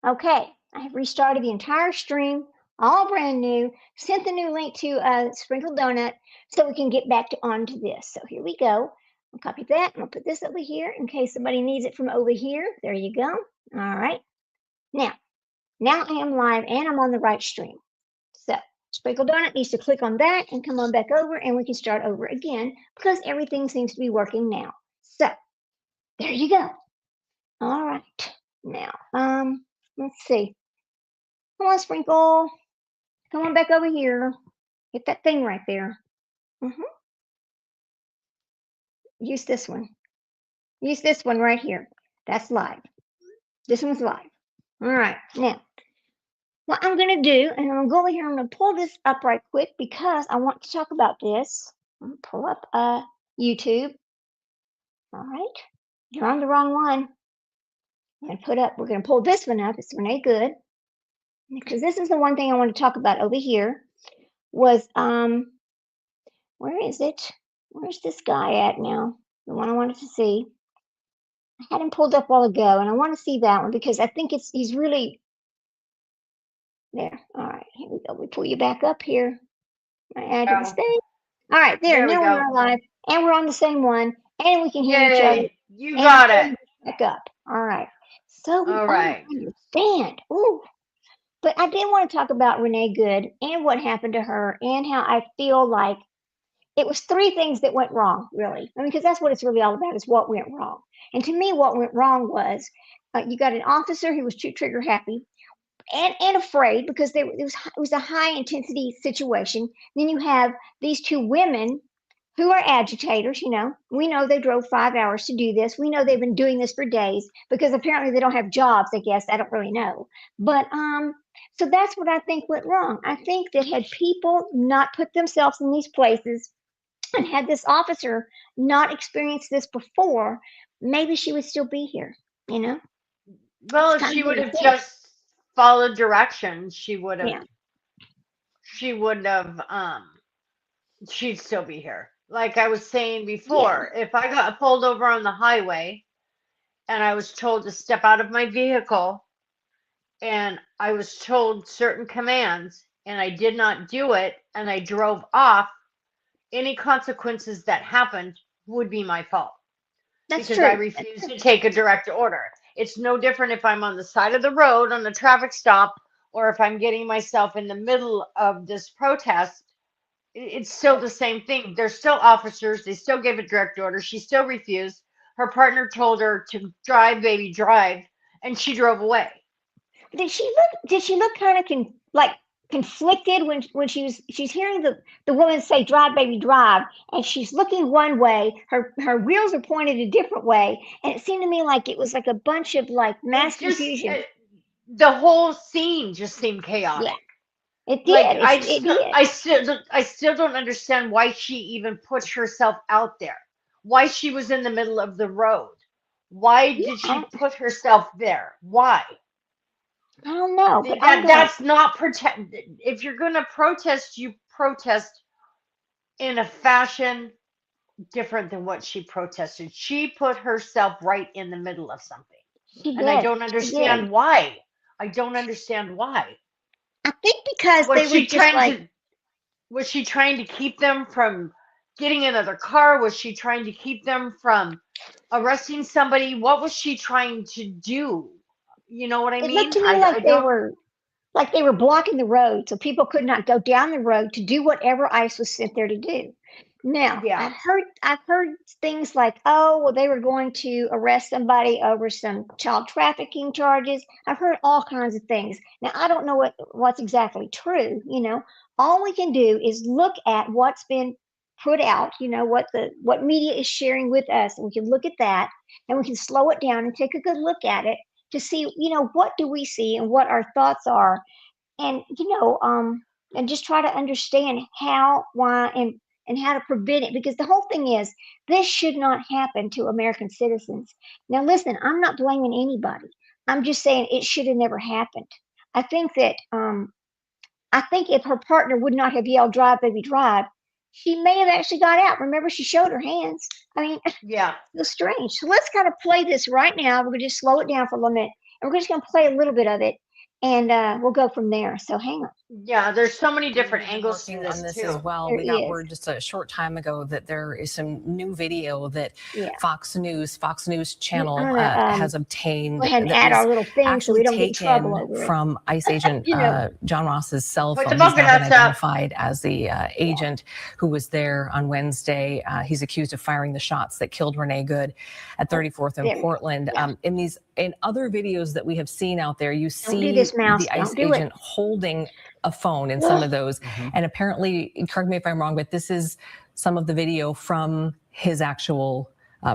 Okay, I have restarted the entire stream, all brand new, sent the new link to Sprinkle Donut so we can get back to onto this. So here we go. I'll copy that and I'll put this over here in case somebody needs it from over here. There you go. All right. Now, now I am live and I'm on the right stream. So Sprinkle Donut needs to click on that and come on back over and we can start over again because everything seems to be working now. So there you go. All right. Now, let's see. Come on, Sprinkle. Come on back over here. Hit that thing right there. hmm Use this one. Use this one right here. That's live. This one's live. All right. Now, what I'm going to do, and I'm going to go over here, I'm going to pull this up right quick because I want to talk about this. I'm going to pull up YouTube. All right. You're on the wrong one. We're going to pull this one up. It's Renee Good. Because this is the one thing I want to talk about over here was, where is it? Where's this guy at now? The one I wanted to see. I had him pulled up a while ago, and I want to see that one because I think he's really there. All right, here we go. We pull you back up here. I add to this Oh, thing. All right, there. there we Now we go. are live, and we're on the same one, and we can hear each other. Yay. You And I got pulled it. you back up. All right. So we All all right. understand. Ooh. But I did want to talk about Renee Good and what happened to her and how I feel like it was three things that went wrong, really. I mean, because that's what it's really all about is what went wrong. And to me, what went wrong was you got an officer who was too trigger happy and afraid because it was a high intensity situation. Then you have these two women who are agitators. We know they drove 5 hours to do this. We know they've been doing this for days because apparently they don't have jobs. I guess I don't really know, but so that's what I think went wrong. I think that had people not put themselves in these places and had this officer not experienced this before, maybe she would still be here. You know, Well, it's if kind of she would what I have think. just followed directions, Yeah, she would have she'd still be here. Like I was saying yeah. before, if I got pulled over on the highway and I was told to step out of my vehicle and I was told certain commands and I did not do it and I drove off, any consequences that happened would be my fault That's because I true. refused to take a direct order. It's no different if I'm on the side of the road on a traffic stop or if I'm getting myself in the middle of this protest. It's still the same thing. They're still officers. They still gave a direct order. She still refused. Her partner told her to drive, baby, drive, and she drove away. Did she look kind of like conflicted when she's hearing the woman say drive baby drive, and she's looking one way, her wheels are pointed a different way, and it seemed to me like it was like a bunch of like mass It just, confusion. the whole scene just seemed Yeah, chaotic. it Like did. It did. I still don't understand why she even put herself out there. Why she was in the middle of the road. Why did Yeah, she put herself there? Why? I don't know, but I'm gonna. That's not protest. If you're gonna protest, you protest in a fashion different than what she protested. She put herself right in the middle of something, She and I did. don't She did. understand why. I don't understand why. I think because Was they were she just trying like, to was she trying to keep them from getting another car? Was she trying to keep them from arresting somebody? What was she trying to do? You know what I it looked mean? to me I like they don't. were like they were blocking the road so people could not go down the road to do whatever ICE was sent there to do. Now, Yeah. I've heard things like, oh, well, they were going to arrest somebody over some child trafficking charges. I've heard all kinds of things. Now, I don't know what's exactly true. All we can do is look at what's been put out. What media is sharing with us, and we can look at that, and we can slow it down and take a good look at it to see, what do we see and what our thoughts are, and and just try to understand how, why, and how to prevent it. Because the whole thing is, this should not happen to American citizens. Now, listen, I'm not blaming anybody. I'm just saying it should have never happened. I think that I think if her partner would not have yelled "Drive, baby, drive," she may have actually got out. Remember, she showed her hands. I mean, Yeah. it was strange. So let's kind of play this right now. We're going to just slow it down for a little minute, and we're just going to play a little bit of it, and we'll go from there. So hang on. Yeah, there's so many We've different been angles to working on this this as too. well. There We got is. word just a short time ago that there is some new video that Yeah. Fox News channel I'm gonna, has obtained Go ahead and that add our was little thing so actually we don't get in trouble taken over it. from ICE agent You know. John Ross's cell Put the phone. He's bunker now been nuts up. identified as the agent who was there on Wednesday. He's accused of firing the shots that killed Renee Good at 34th There. and Portland. Yeah. In other videos that we have seen out there, you Don't do see this, Mouse. the ICE Don't do it. agent holding a phone in some of those. And apparently, correct me if I'm wrong, but this is some of the video from his actual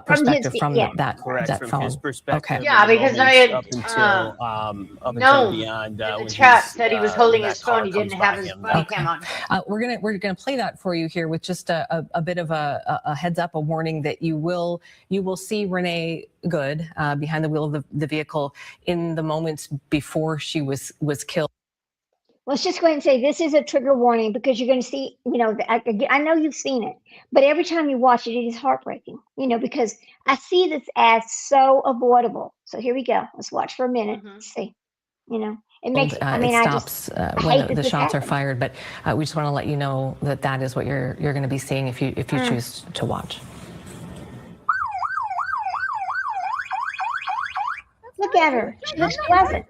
perspective from yeah. that Correct, that from phone. his perspective. Okay. Yeah, the because I moments had, up until known beyond in when the chat he's, said he was holding when his that car phone. He comes didn't by have his him. body cam on. We're gonna play that for you here with just a bit of a heads up, a warning that you will see Renee Good behind the wheel of the vehicle in the moments before she was killed. Let's just go ahead and say this is a trigger warning because you're going to see, I know you've seen it, but every time you watch it, it is heartbreaking, because I see this as so avoidable. So here we go. Let's watch for a minute. Mhm. See, it makes, I mean, it I stops just, I when hate that the this shots are happened. fired, but we just want to let you know that is what you're going to be seeing if you choose to watch. Look at her. She looks pleasant.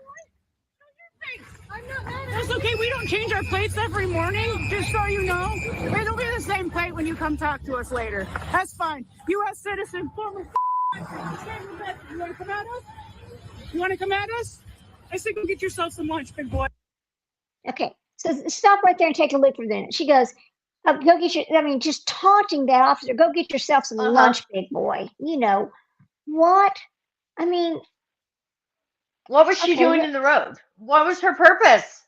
That's okay. We don't change our plates every morning, just so you know. It'll be the same plate when you come talk to us later. That's fine. U.S. citizen, former. You want to come at us? You want to come at us? I say go get yourself some lunch, big boy. Okay. So stop right there and take a look for a minute. She goes, go get just taunting that officer. Go get yourself some lunch, big boy. What? I mean, What was she Okay, doing in the road? What was her purpose?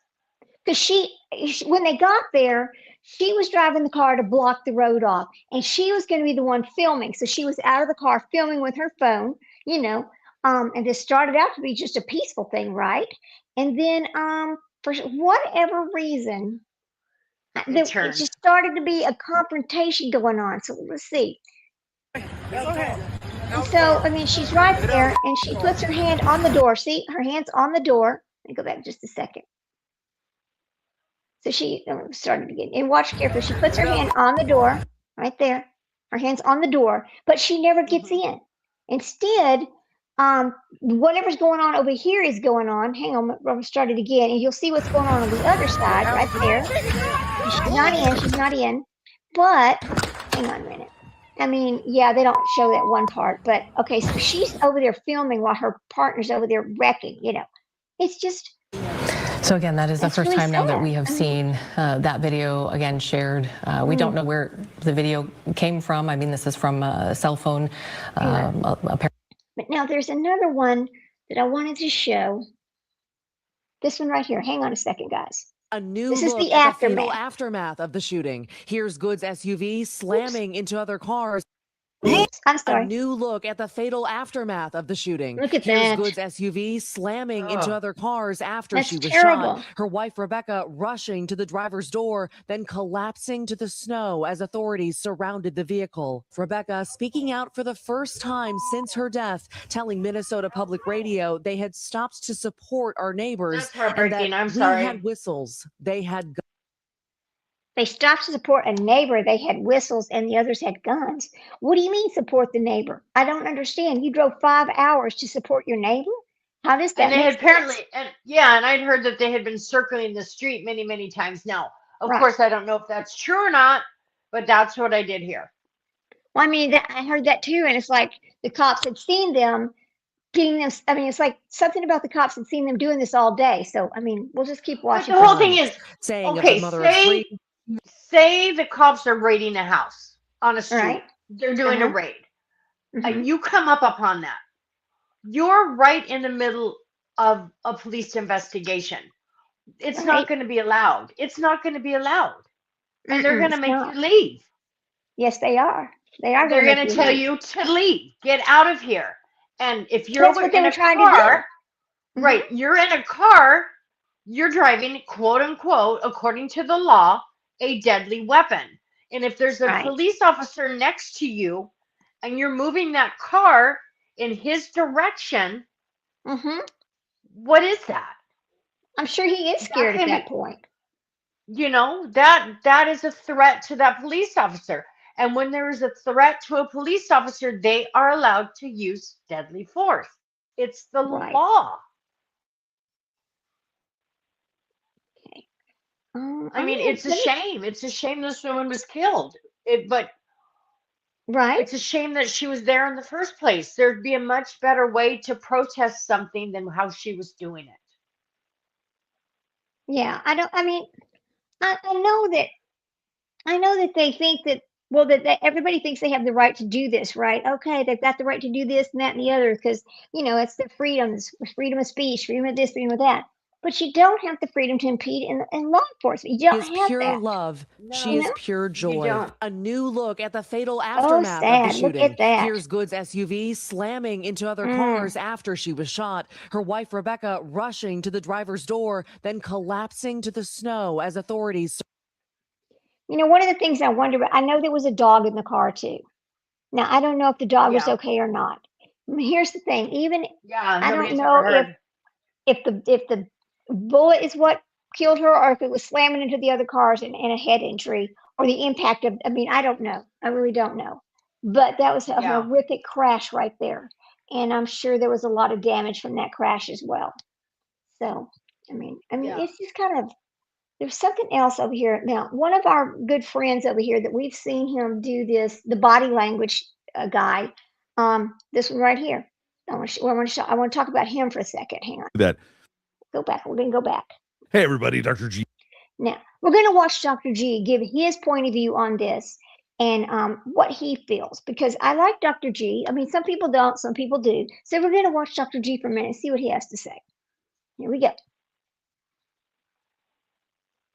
because when they got there, she was driving the car to block the road off, and she was going to be the one filming. So she was out of the car filming with her phone, and this started out to be just a peaceful thing, right? And then, for whatever reason, it turned. just started to be a confrontation going on. So let's see. Go ahead. And so, she's right there, and she puts her hand on the door. See, her hand's on the door. Let me go back just a second. So she started again. And watch carefully. She puts her hand on the door, right there. Her hand's on the door, but she never gets in. Instead, whatever's going on over here is going on. Hang on, I'll start it again, and you'll see what's going on the other side, right there. She's not in. She's not in. But hang on a minute. Yeah, they don't show that one part, but okay. So she's over there filming while her partner's over there wrecking. It's just. So again, that is the That's first really time now that sad. we have seen that video again shared. We don't know where the video came from. This is from a cell phone. But now there's another one that I wanted to show. This one right here. Hang on a second, guys. A new This is look the at the fatal aftermath. aftermath of the shooting. Here's Good's SUV slamming into other cars. I'm A sorry. new look at the fatal aftermath of the shooting. Look at Here's that. Good's SUV slamming into other cars after That's she was terrible. shot. Her wife, Rebecca, rushing to the driver's door, then collapsing to the snow as authorities surrounded the vehicle. Rebecca speaking out for the first time since her death, telling Minnesota Public Radio they had stopped to support our neighbors That's heartbreaking. and that I'm we sorry. had whistles, they had guns. They stopped to support a neighbor. They had whistles and the others had guns. What do you mean support the neighbor? I don't understand. You drove 5 hours to support your neighbor? How does that And they make had sense? apparently, and I'd heard that they had been circling the street many, many times now. Of Right. course, I don't know if that's true or not, but that's what I did hear. Well, I heard that too, and it's like the cops had seen them getting them. It's like something about the cops had seen them doing this all day. So, we'll just keep But watching. the whole thing is, saying okay, of the mother of three. say the cops are raiding a house on a street. Right. They're doing a Uh-huh. raid. Mhm. And you come up upon that. You're right in the middle of a police investigation. It's Right. not going to be allowed. It's not going to be allowed. And they're going to It's make not. you leave. Yes, they are. They are They're going going to to tell you to leave. Get out of here. And if you're That's what they in were a trying to do. car, Mhm. right, you're in a car, you're driving, quote unquote, according to the law, a deadly weapon. And if there's a Right. police officer next to you and you're moving that car in his direction, Mm-hmm. what is that? I'm sure he is scared at that point. You know, that is a threat to that police officer. And when there is a threat to a police officer, they are allowed to use deadly force. It's the Right. law. Okay. I mean, it's a shame. It's a shame this woman was killed. But Right. it's a shame that she was there in the first place. There'd be a much better way to protest something than how she was doing it. Yeah. I know that they think that, well, that everybody thinks they have the right to do this, right? Okay, they've got the right to do this and that and the other because, it's their freedoms, freedom of speech, freedom of this, freedom of that. But you don't have the freedom to impede in law enforcement. You She don't is have pure that. love. She No, is know? pure joy. don't. A new look at the fatal Oh, aftermath of the sad. Look shooting. at that. Here's Good's SUV slamming into other Mm. cars after she was shot. Her wife, Rebecca, rushing to the driver's door, then collapsing to the snow as authorities. One of the things I wonder about, I know there was a dog in the car too. Now, I don't know if the dog was Yeah. okay or not. Here's the thing, even Yeah, I don't nobody's know ever heard. if the bullet is what killed her or if it was slamming into the other cars and a head injury or the impact of, I don't know. I really don't know. But that was a Yeah. horrific crash right there. And I'm sure there was a lot of damage from that crash as well. So, Yeah. it's just kind of, there's something else over here. Now, one of our good friends over here that we've seen him do this, the body language guy, this one right here. I want to talk about him for a second. Hang on. That. Go back. We're going to go back. Hey, everybody, Dr. G. Now, we're going to watch Dr. G give his point of view on this and what he feels, because I like Dr. G. Some people don't, some people do. So we're going to watch Dr. G for a minute and see what he has to say. Here we go.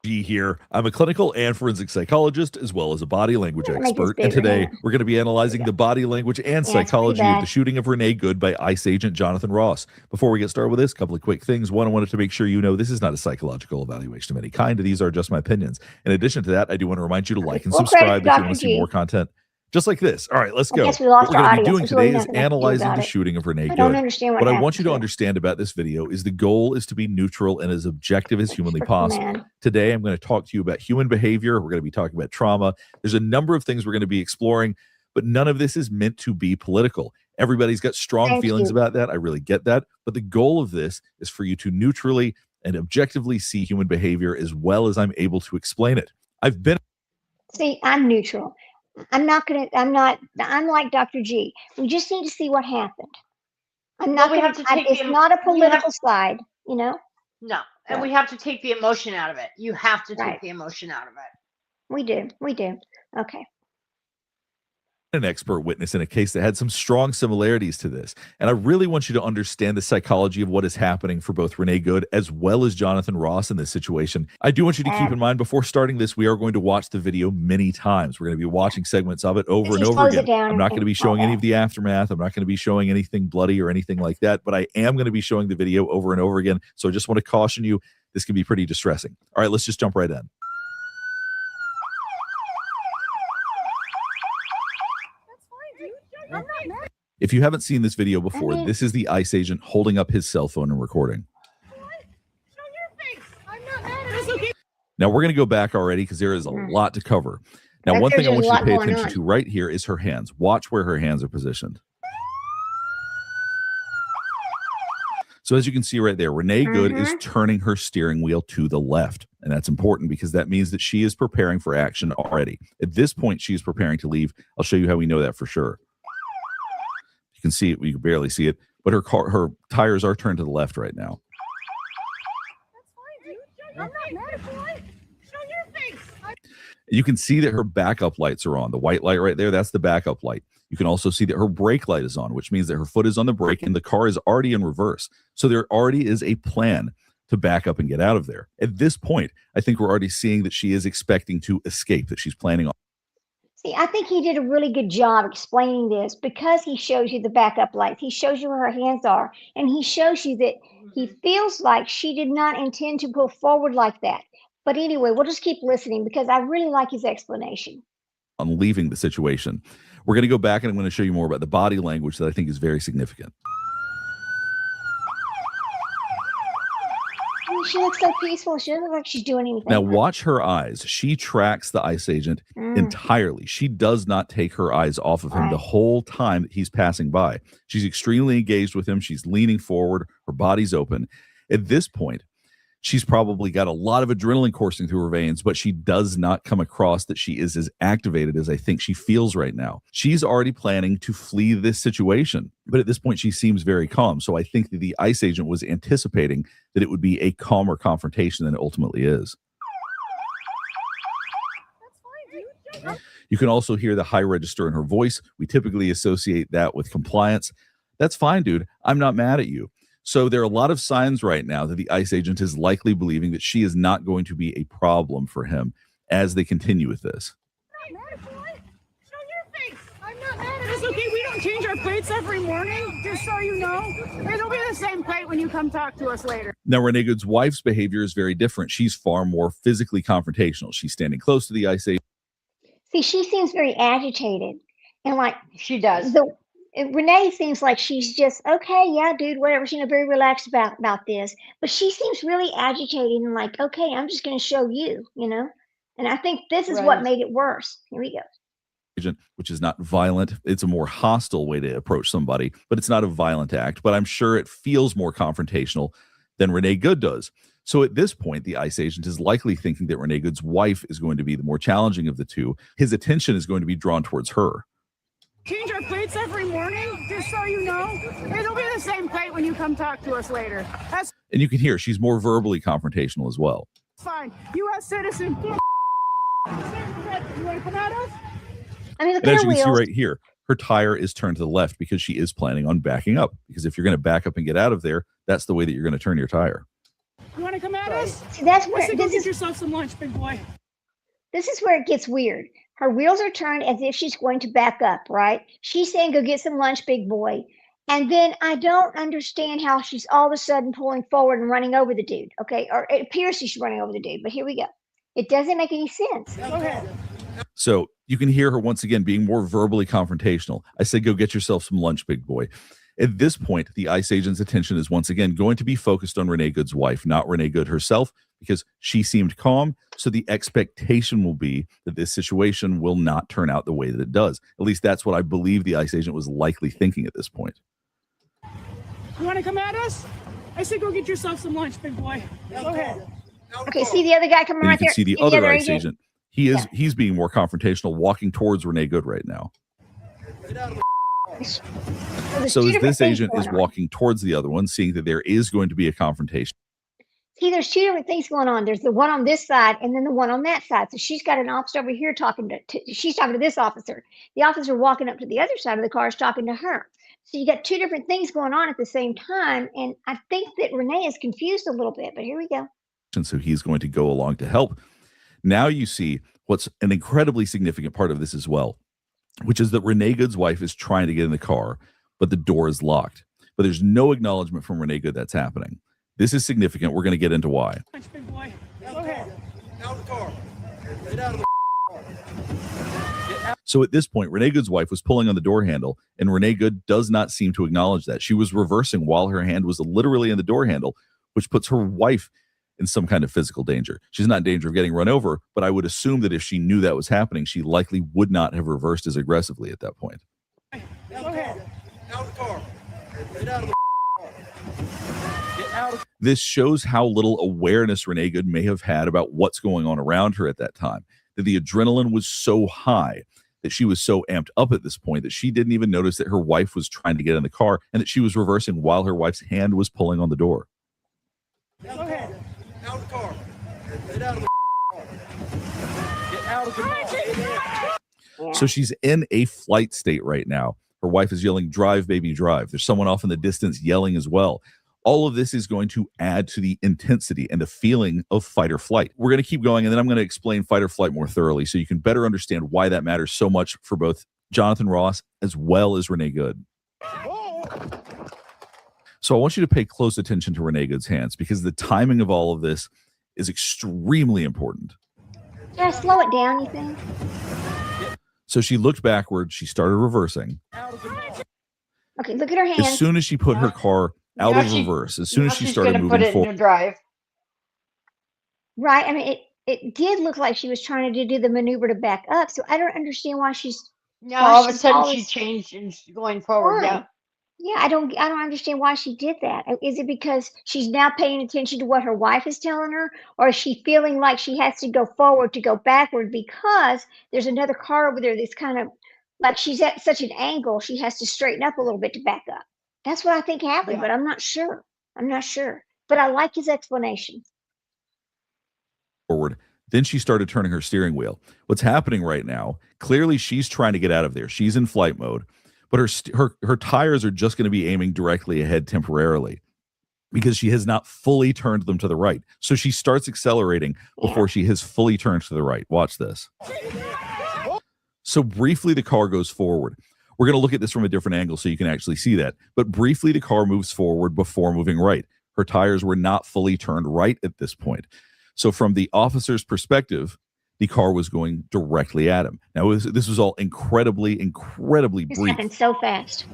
G here. I'm a clinical and forensic psychologist as well as a body language I'm gonna make this expert. And bigger, hang today on. we're going to be analyzing the body language and it's pretty psychology of bad. the shooting of Renee Good by ICE agent Jonathan Ross. Before we get started with this, a couple of quick things. One, I wanted to make sure you know this is not a psychological evaluation of any kind. These are just my opinions. In addition to that, I do want to remind you to like and Full credit subscribe to if you Dr. want to see G. more content just like this. All right, let's I go. guess we lost What we're our going to be audience. doing There's really today is nothing I can do analyzing about the it. shooting of Renee I don't Good. understand What I happened want you to to it. understand about this video is the goal is to be neutral and as objective as humanly Freaking possible. man. Today, I'm going to talk to you about human behavior. We're going to be talking about trauma. There's a number of things we're going to be exploring, but none of this is meant to be political. Everybody's got strong Thank feelings you. about that. I really get that. But the goal of this is for you to neutrally and objectively see human behavior as well as I'm able to explain it. I've been See, I'm neutral. I'm like Dr. G. We just need to see what happened. I'm not we going have to take it's the- not a we have- political side, No, and Yeah. we have to take the emotion out of it. You have to take Right. the emotion out of it. We do. Okay. an expert witness in a case that had some strong similarities to this. And I really want you to understand the psychology of what is happening for both Renee Good as well as Jonathan Ross in this situation. I do want you to keep in mind before starting this, we are going to watch the video many times. We're going to be watching segments of it over and Just over close it again. down I'm not going to and be showing all any that. of the aftermath. I'm not going to be showing anything bloody or anything like that, but I am going to be showing the video over and over again. So I just want to caution you, this can be pretty distressing. All right, let's just jump right in. If you haven't seen this video before, mean- this is the ICE agent holding up his cell phone and recording. Now we're going to go back already because there is a lot to cover. Now, one thing I There's want a you to lot pay going attention on. to right here is her hands. Watch where her hands are positioned. So as you can see right there, Renee Good is turning her steering wheel to the left. And that's important because that means that she is preparing for action already. At this point, she is preparing to leave. I'll show you how we know that for sure. You can see it. We can barely see it. But her tires are turned to the left right now. You can see that her backup lights are on. The white light right there, that's the backup light. You can also see that her brake light is on, which means that her foot is on the brake and the car is already in reverse. So there already is a plan to back up and get out of there. At this point, I think we're already seeing that she is expecting to escape, that she's planning on. See, I think he did a really good job explaining this because he shows you the backup lights. He shows you where her hands are, and he shows you that he feels like she did not intend to go forward like that. But anyway, we'll just keep listening because I really like his explanation. on leaving the situation. We're going to go back and I'm going to show you more about the body language that I think is very significant. Oh, she looks so peaceful. She doesn't look like she's doing anything. Now watch her eyes. She tracks the ICE agent Mm. entirely. She does not take her eyes off of him the Right. whole time that he's passing by. She's extremely engaged with him. She's leaning forward. Her body's open. At this point, she's probably got a lot of adrenaline coursing through her veins, but she does not come across that she is as activated as I think she feels right now. She's already planning to flee this situation, but at this point, she seems very calm. So I think that the ICE agent was anticipating that it would be a calmer confrontation than it ultimately is. You can also hear the high register in her voice. We typically associate that with compliance. That's fine, dude. I'm not mad at you. So there are a lot of signs right now that the ICE agent is likely believing that she is not going to be a problem for him as they continue with this. I'm not mad at you. Show your face. I'm not mad at you. It's okay. We don't change our plates every morning, just so you know. It'll be the same plate when you come talk to us later. Now, Renee Good's wife's behavior is very different. She's far more physically confrontational. She's standing close to the ICE agent. See, she seems very agitated. And like She does. Renee seems like she's just, okay, yeah, dude, whatever. She's very relaxed about this. But she seems really agitated and like, okay, I'm just going to show you, you know? And I think this is what Right. made it worse. Here we go. Agent, which is not violent. It's a more hostile way to approach somebody, but it's not a violent act. But I'm sure it feels more confrontational than Renee Good does. So at this point, the ICE agent is likely thinking that Renee Good's wife is going to be the more challenging of the two. His attention is going to be drawn towards her. Change our plates every morning, just so you know. It'll be the same plate when you come talk to us later. That's And you can hear she's more verbally confrontational as well. fine. U.S. citizen. You want to come at us? I mean, look And at as her you can see wheels. right here, her tire is turned to the left because she is planning on backing up. Because if you're going to back up and get out of there, that's the way that you're going to turn your tire. You want to come at us? See, that's I where said go this get is. yourself some lunch, big boy. This is where it gets weird. Her wheels are turned as if she's going to back up, right? She's saying, go get some lunch, big boy. And then I don't understand how she's all of a sudden pulling forward and running over the dude. Okay. Or it appears she's running over the dude, but here we go. It doesn't make any sense. Go ahead. So you can hear her once again being more verbally confrontational. I said, go get yourself some lunch, big boy. At this point, the ICE agent's attention is once again going to be focused on Renee Good's wife, not Renee Good herself, because she seemed calm. So the expectation will be that this situation will not turn out the way that it does. At least that's what I believe the ICE agent was likely thinking at this point. You want to come at us? I said go get yourself some lunch, big boy. Go ahead. Okay. See the other guy coming And you right can there? see the See other ICE agent. He's being more confrontational, walking towards Renee Good right now. There's So two as different this things agent is going on. walking towards the other one, seeing that there is going to be a confrontation. See, there's two different things going on. There's the one on this side and then the one on that side. So she's got an officer over here talking she's talking to this officer. The officer walking up to the other side of the car is talking to her. So you got two different things going on at the same time. And I think that Renee is confused a little bit, but here we go. And so he's going to go along to help. Now you see what's an incredibly significant part of this as well, which is that Renee Good's wife is trying to get in the car, but the door is locked. But there's no acknowledgement from Renee Good that's happening. This is significant. We're going to get into why. Lunch, big boy. Go ahead. Out of the car. Get out of the So at this point, Renee Good's wife was pulling on the door handle, and Renee Good does not seem to acknowledge that. She was reversing while her hand was literally in the door handle, which puts her wife in some kind of physical danger. She's not in danger of getting run over, but I would assume that if she knew that was happening, she likely would not have reversed as aggressively at that point. Go ahead. Out of the car. Get out of the This shows how little awareness Renee Good may have had about what's going on around her at that time, that the adrenaline was so high, that she was so amped up at this point that she didn't even notice that her wife was trying to get in the car and that she was reversing while her wife's hand was pulling on the door. Go ahead. Out of the car. Get out of the Get out of the Yeah. So she's in a flight state right now. Her wife is yelling, "Drive, baby, drive." There's someone off in the distance yelling as well. All of this is going to add to the intensity and the feeling of fight or flight. We're going to keep going, and then I'm going to explain fight or flight more thoroughly so you can better understand why that matters so much for both Jonathan Ross as well as Renee Good. So I want you to pay close attention to Renee Good's hands because the timing of all of this is extremely important. Should I slow it down, you think? So she looked backward. She started reversing. Okay, look at her As hands. soon as she put her car out Now of she- reverse, as soon Now as she she's started gonna put moving it forward, in a drive. Right. I mean, it did look like she was trying to do the maneuver to back up. So I don't understand why Now why all of a she's sudden all she this changed and going forward. Yeah. fine. Yeah, I don't understand why she did that. Is it because she's now paying attention to what her wife is telling her, or is she feeling like she has to go forward to go backward because there's another car over there that's kind of like she's at such an angle, she has to straighten up a little bit to back up. That's what I think happened, Yeah. but I'm not sure. I'm not sure. But I like his explanation. Forward. Then she started turning her steering wheel. What's happening right now? Clearly, she's trying to get out of there. She's in flight mode, but her tires are just going to be aiming directly ahead temporarily because she has not fully turned them to the right. So she starts accelerating before she has fully turned to the right. Watch this. So briefly, the car goes forward. We're going to look at this from a different angle so you can actually see that. But briefly, the car moves forward before moving right. Her tires were not fully turned right at this point. So from the officer's perspective, the car was going directly at him. Now, this was all incredibly This brief. happened so fast.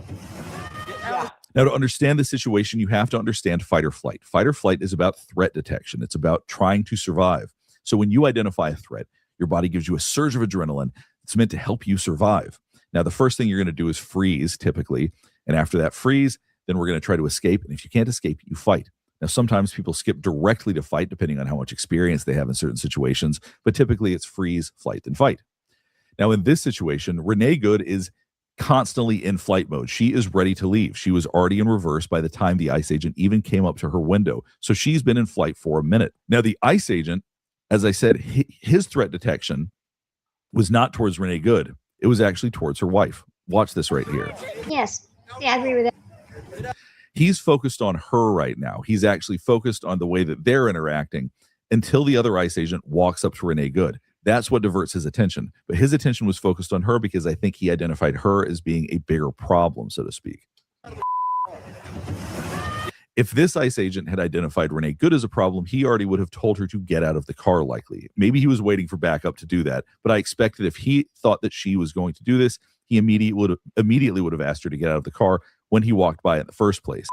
Yeah. Now, to understand the situation, you have to understand fight or flight. Fight or flight is about threat detection. It's about trying to survive. So when you identify a threat, your body gives you a surge of adrenaline. It's meant to help you survive. Now, the first thing you're going to do is freeze, typically. And after that freeze, then we're going to try to escape. And if you can't escape, you fight. Now, sometimes people skip directly to fight, depending on how much experience they have in certain situations. But typically, it's freeze, flight, and fight. Now, in this situation, Renee Good is constantly in flight mode. She is ready to leave. She was already in reverse by the time the ICE agent even came up to her window. So she's been in flight for a minute. Now, the ICE agent, as I said, his threat detection was not towards Renee Good. It was actually towards her wife. Watch this right here. Yes. Yeah, I agree with that. He's focused on her right now. He's actually focused on the way that they're interacting until the other ICE agent walks up to Renee Good. That's what diverts his attention. But his attention was focused on her because I think he identified her as being a bigger problem, so to speak. If this ICE agent had identified Renee Good as a problem, he already would have told her to get out of the car, likely. Maybe he was waiting for backup to do that. But I expect that if he thought that she was going to do this, he immediately would have asked her to get out of the car when he walked by in the first place.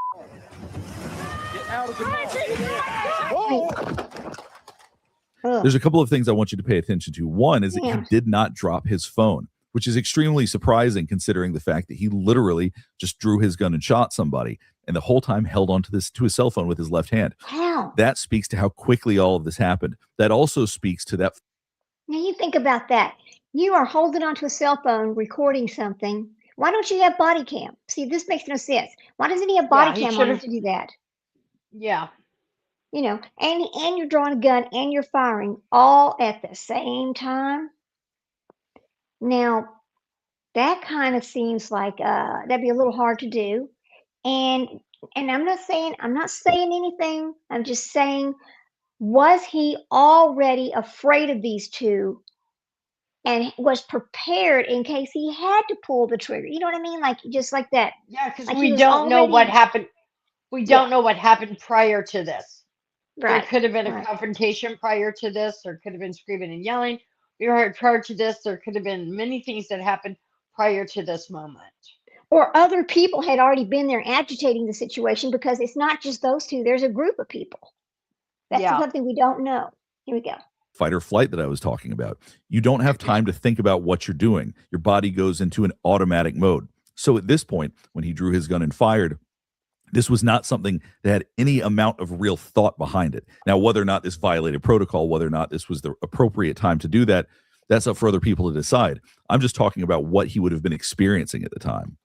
Get out of the car. Ugh. There's a couple of things I want you to pay attention to. One is that he Yeah. did not drop his phone, which is extremely surprising considering the fact that he literally just drew his gun and shot somebody and the whole time held onto to his cell phone with his left hand. How? That speaks to how quickly all of this happened. That also speaks to that. Now you think about that. You are holding onto a cell phone recording something. Why don't you have body cam? See, this makes no sense. Why doesn't he have body he cam on him should've- to do that? Yeah. You know, and you're drawing a gun and you're firing all at the same time. Now, that kind of seems like that'd be a little hard to do. And I'm not saying anything. I'm just saying, was he already afraid of these two and was prepared in case he had to pull the trigger? You know what I mean? Like just like that. Yeah, because Like he we was don't know what already- happened. We don't know what happened prior to this. There Right. could have been a right. confrontation prior to this. There could have been screaming and yelling. We were prior to this. There could have been many things that happened prior to this moment. Or other people had already been there agitating the situation because it's not just those two. There's a group of people. That's Yeah. something we don't know. Here we go. Fight or flight that I was talking about. You don't have time to think about what you're doing. Your body goes into an automatic mode. So at this point, when he drew his gun and fired, this was not something that had any amount of real thought behind it. Now, whether or not this violated protocol, whether or not this was the appropriate time to do that, that's up for other people to decide. I'm just talking about what he would have been experiencing at the time.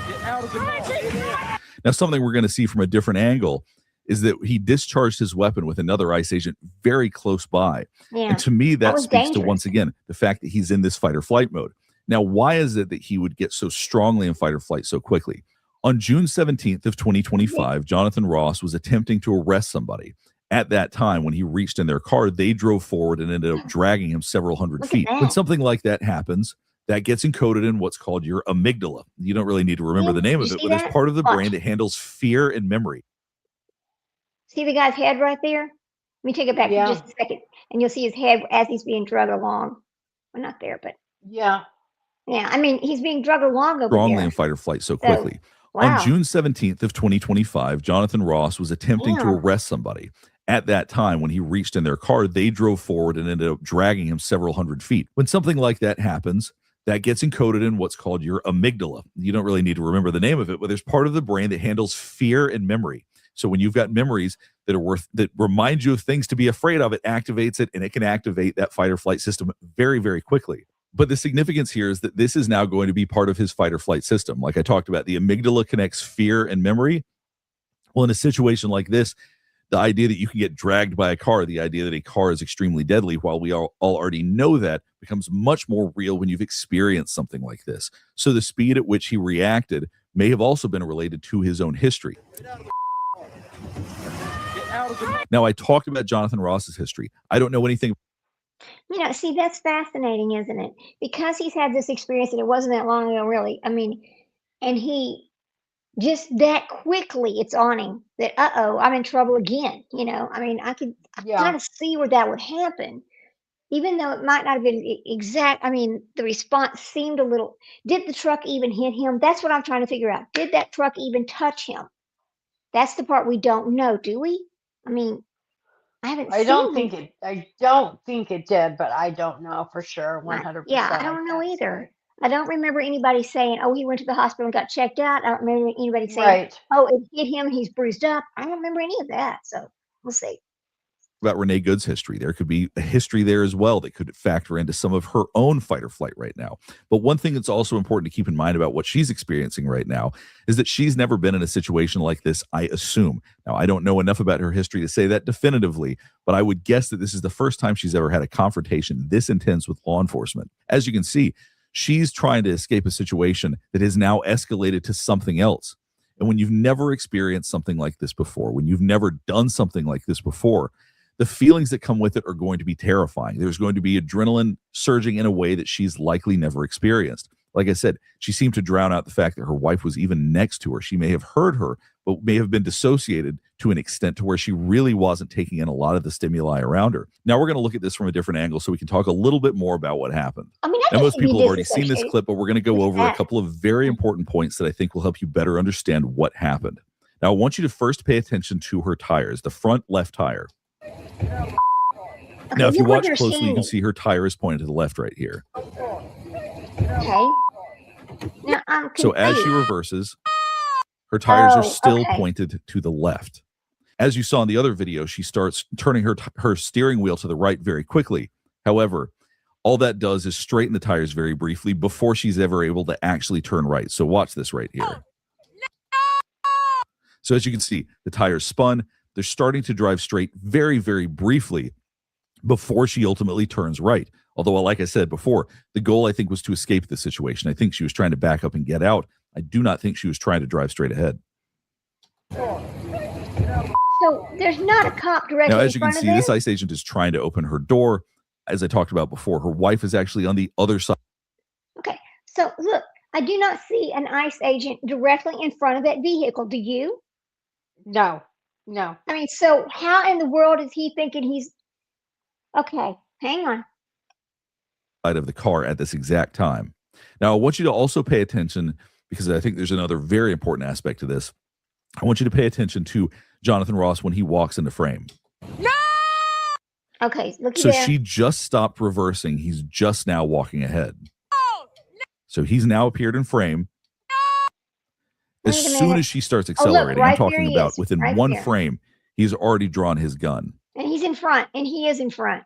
Get out of the car. Now, something we're going to see from a different angle is that he discharged his weapon with another ICE agent very close by. Yeah. And to me, that was speaks to, dangerous. once again, the fact that he's in this fight or flight mode. Now, why is it that he would get so strongly in fight or flight so quickly? On June 17th of 2025, Jonathan Ross was attempting to arrest somebody. At that time, when he reached in their car, they drove forward and ended up dragging him several hundred Look at feet. When that. something like that happens, that gets encoded in what's called your amygdala. You don't really need to remember Yeah, the name you of it, see but it's that? part of the Watch. brain that handles fear and memory. See the guy's head right there? Let me take it back Yeah. for just a second, and you'll see his head as he's being dragged along. Well, not there, but Yeah. yeah. I mean, he's being dragged along over Strongly there. in fight or flight so quickly. Wow. On June 17th of 2025, Jonathan Ross was attempting to Yeah. arrest somebody. At that time, when he reached in their car, they drove forward and ended up dragging him several hundred feet. When something like that happens, that gets encoded in what's called your amygdala. You don't really need to remember the name of it, but there's part of the brain that handles fear and memory. So when you've got memories that remind you of things to be afraid of, it activates it, and it can activate that fight or flight system very, very quickly. But the significance here is that this is now going to be part of his fight or flight system. Like I talked about, the amygdala connects fear and memory. Well, in a situation like this, the idea that you can get dragged by a car, the idea that a car is extremely deadly, while we all already know that, becomes much more real when you've experienced something like this. So the speed at which he reacted may have also been related to his own history. Now, I talked about Jonathan Ross's history. I don't know anything. You know, see, that's fascinating, isn't it? Because he's had this experience and it wasn't that long ago, really. I mean, and he just that quickly it's on him that, uh-oh, I'm in trouble again. You know, I mean, I Yeah. kind of see where that would happen, even though it might not have been exact. I mean, the response seemed a little, did the truck even hit him? That's what I'm trying to figure out. Did that truck even touch him? That's the part we don't know, do we? I mean, I haven't I seen don't him. think it. I don't think it did, but I don't know for sure. 100%. Yeah, I don't know either. I don't remember anybody saying, "Oh, he went to the hospital and got checked out." I don't remember anybody saying, Right. "Oh, it hit him, he's bruised up." I don't remember any of that. So we'll see. About Renee Good's history. There could be a history there as well that could factor into some of her own fight or flight right now. But one thing that's also important to keep in mind about what she's experiencing right now is that she's never been in a situation like this, I assume. Now, I don't know enough about her history to say that definitively, but I would guess that this is the first time she's ever had a confrontation this intense with law enforcement. As you can see, she's trying to escape a situation that has now escalated to something else. And when you've never experienced something like this before, when you've never done something like this before, the feelings that come with it are going to be terrifying. There's going to be adrenaline surging in a way that she's likely never experienced. Like I said, she seemed to drown out the fact that her wife was even next to her. She may have heard her, but may have been dissociated to an extent to where she really wasn't taking in a lot of the stimuli around her. Now we're going to look at this from a different angle so we can talk a little bit more about what happened. I mean, Now, I most can be people have already seen this disassociated. clip, but we're going to go with over a that. couple of very important points that I think will help you better understand what happened. Now, I want you to first pay attention to her tires, the front left tire. Okay, Now, if you watch wouldn't closely, you understand can it. see her tire is pointed to the left right here. Okay. Now I'm So as she confused. reverses, her tires are Oh, still okay. pointed to the left. As you saw in the other video, she starts turning her steering wheel to the right very quickly. However, all that does is straighten the tires very briefly before she's ever able to actually turn right. So watch this right here. So as you can see, the tires spun. They're starting to drive straight very, very briefly before she ultimately turns right. Although, like I said before, the goal, I think, was to escape the situation. I think she was trying to back up and get out. I do not think she was trying to drive straight ahead. So there's not a cop directly Now, in as you can front of see, them? this ICE agent is trying to open her door. As I talked about before, her wife is actually on the other side. Okay. So look, I do not see an ICE agent directly in front of that vehicle. Do you? No. No. I mean, so how in the world is he thinking he's okay? Hang on. Of the car at this exact time. Now, I want you to also pay attention, because I think there's another very important aspect to this. I want you to pay attention to Jonathan Ross when he walks into frame. Okay, looky So there. she just stopped reversing. He's just now walking ahead. So he's now appeared in frame. As Wait a soon minute. as she starts Oh, look, accelerating, right I'm talking there he about is, within right one there. frame, he's already drawn his gun. And he's in front, and he is in front.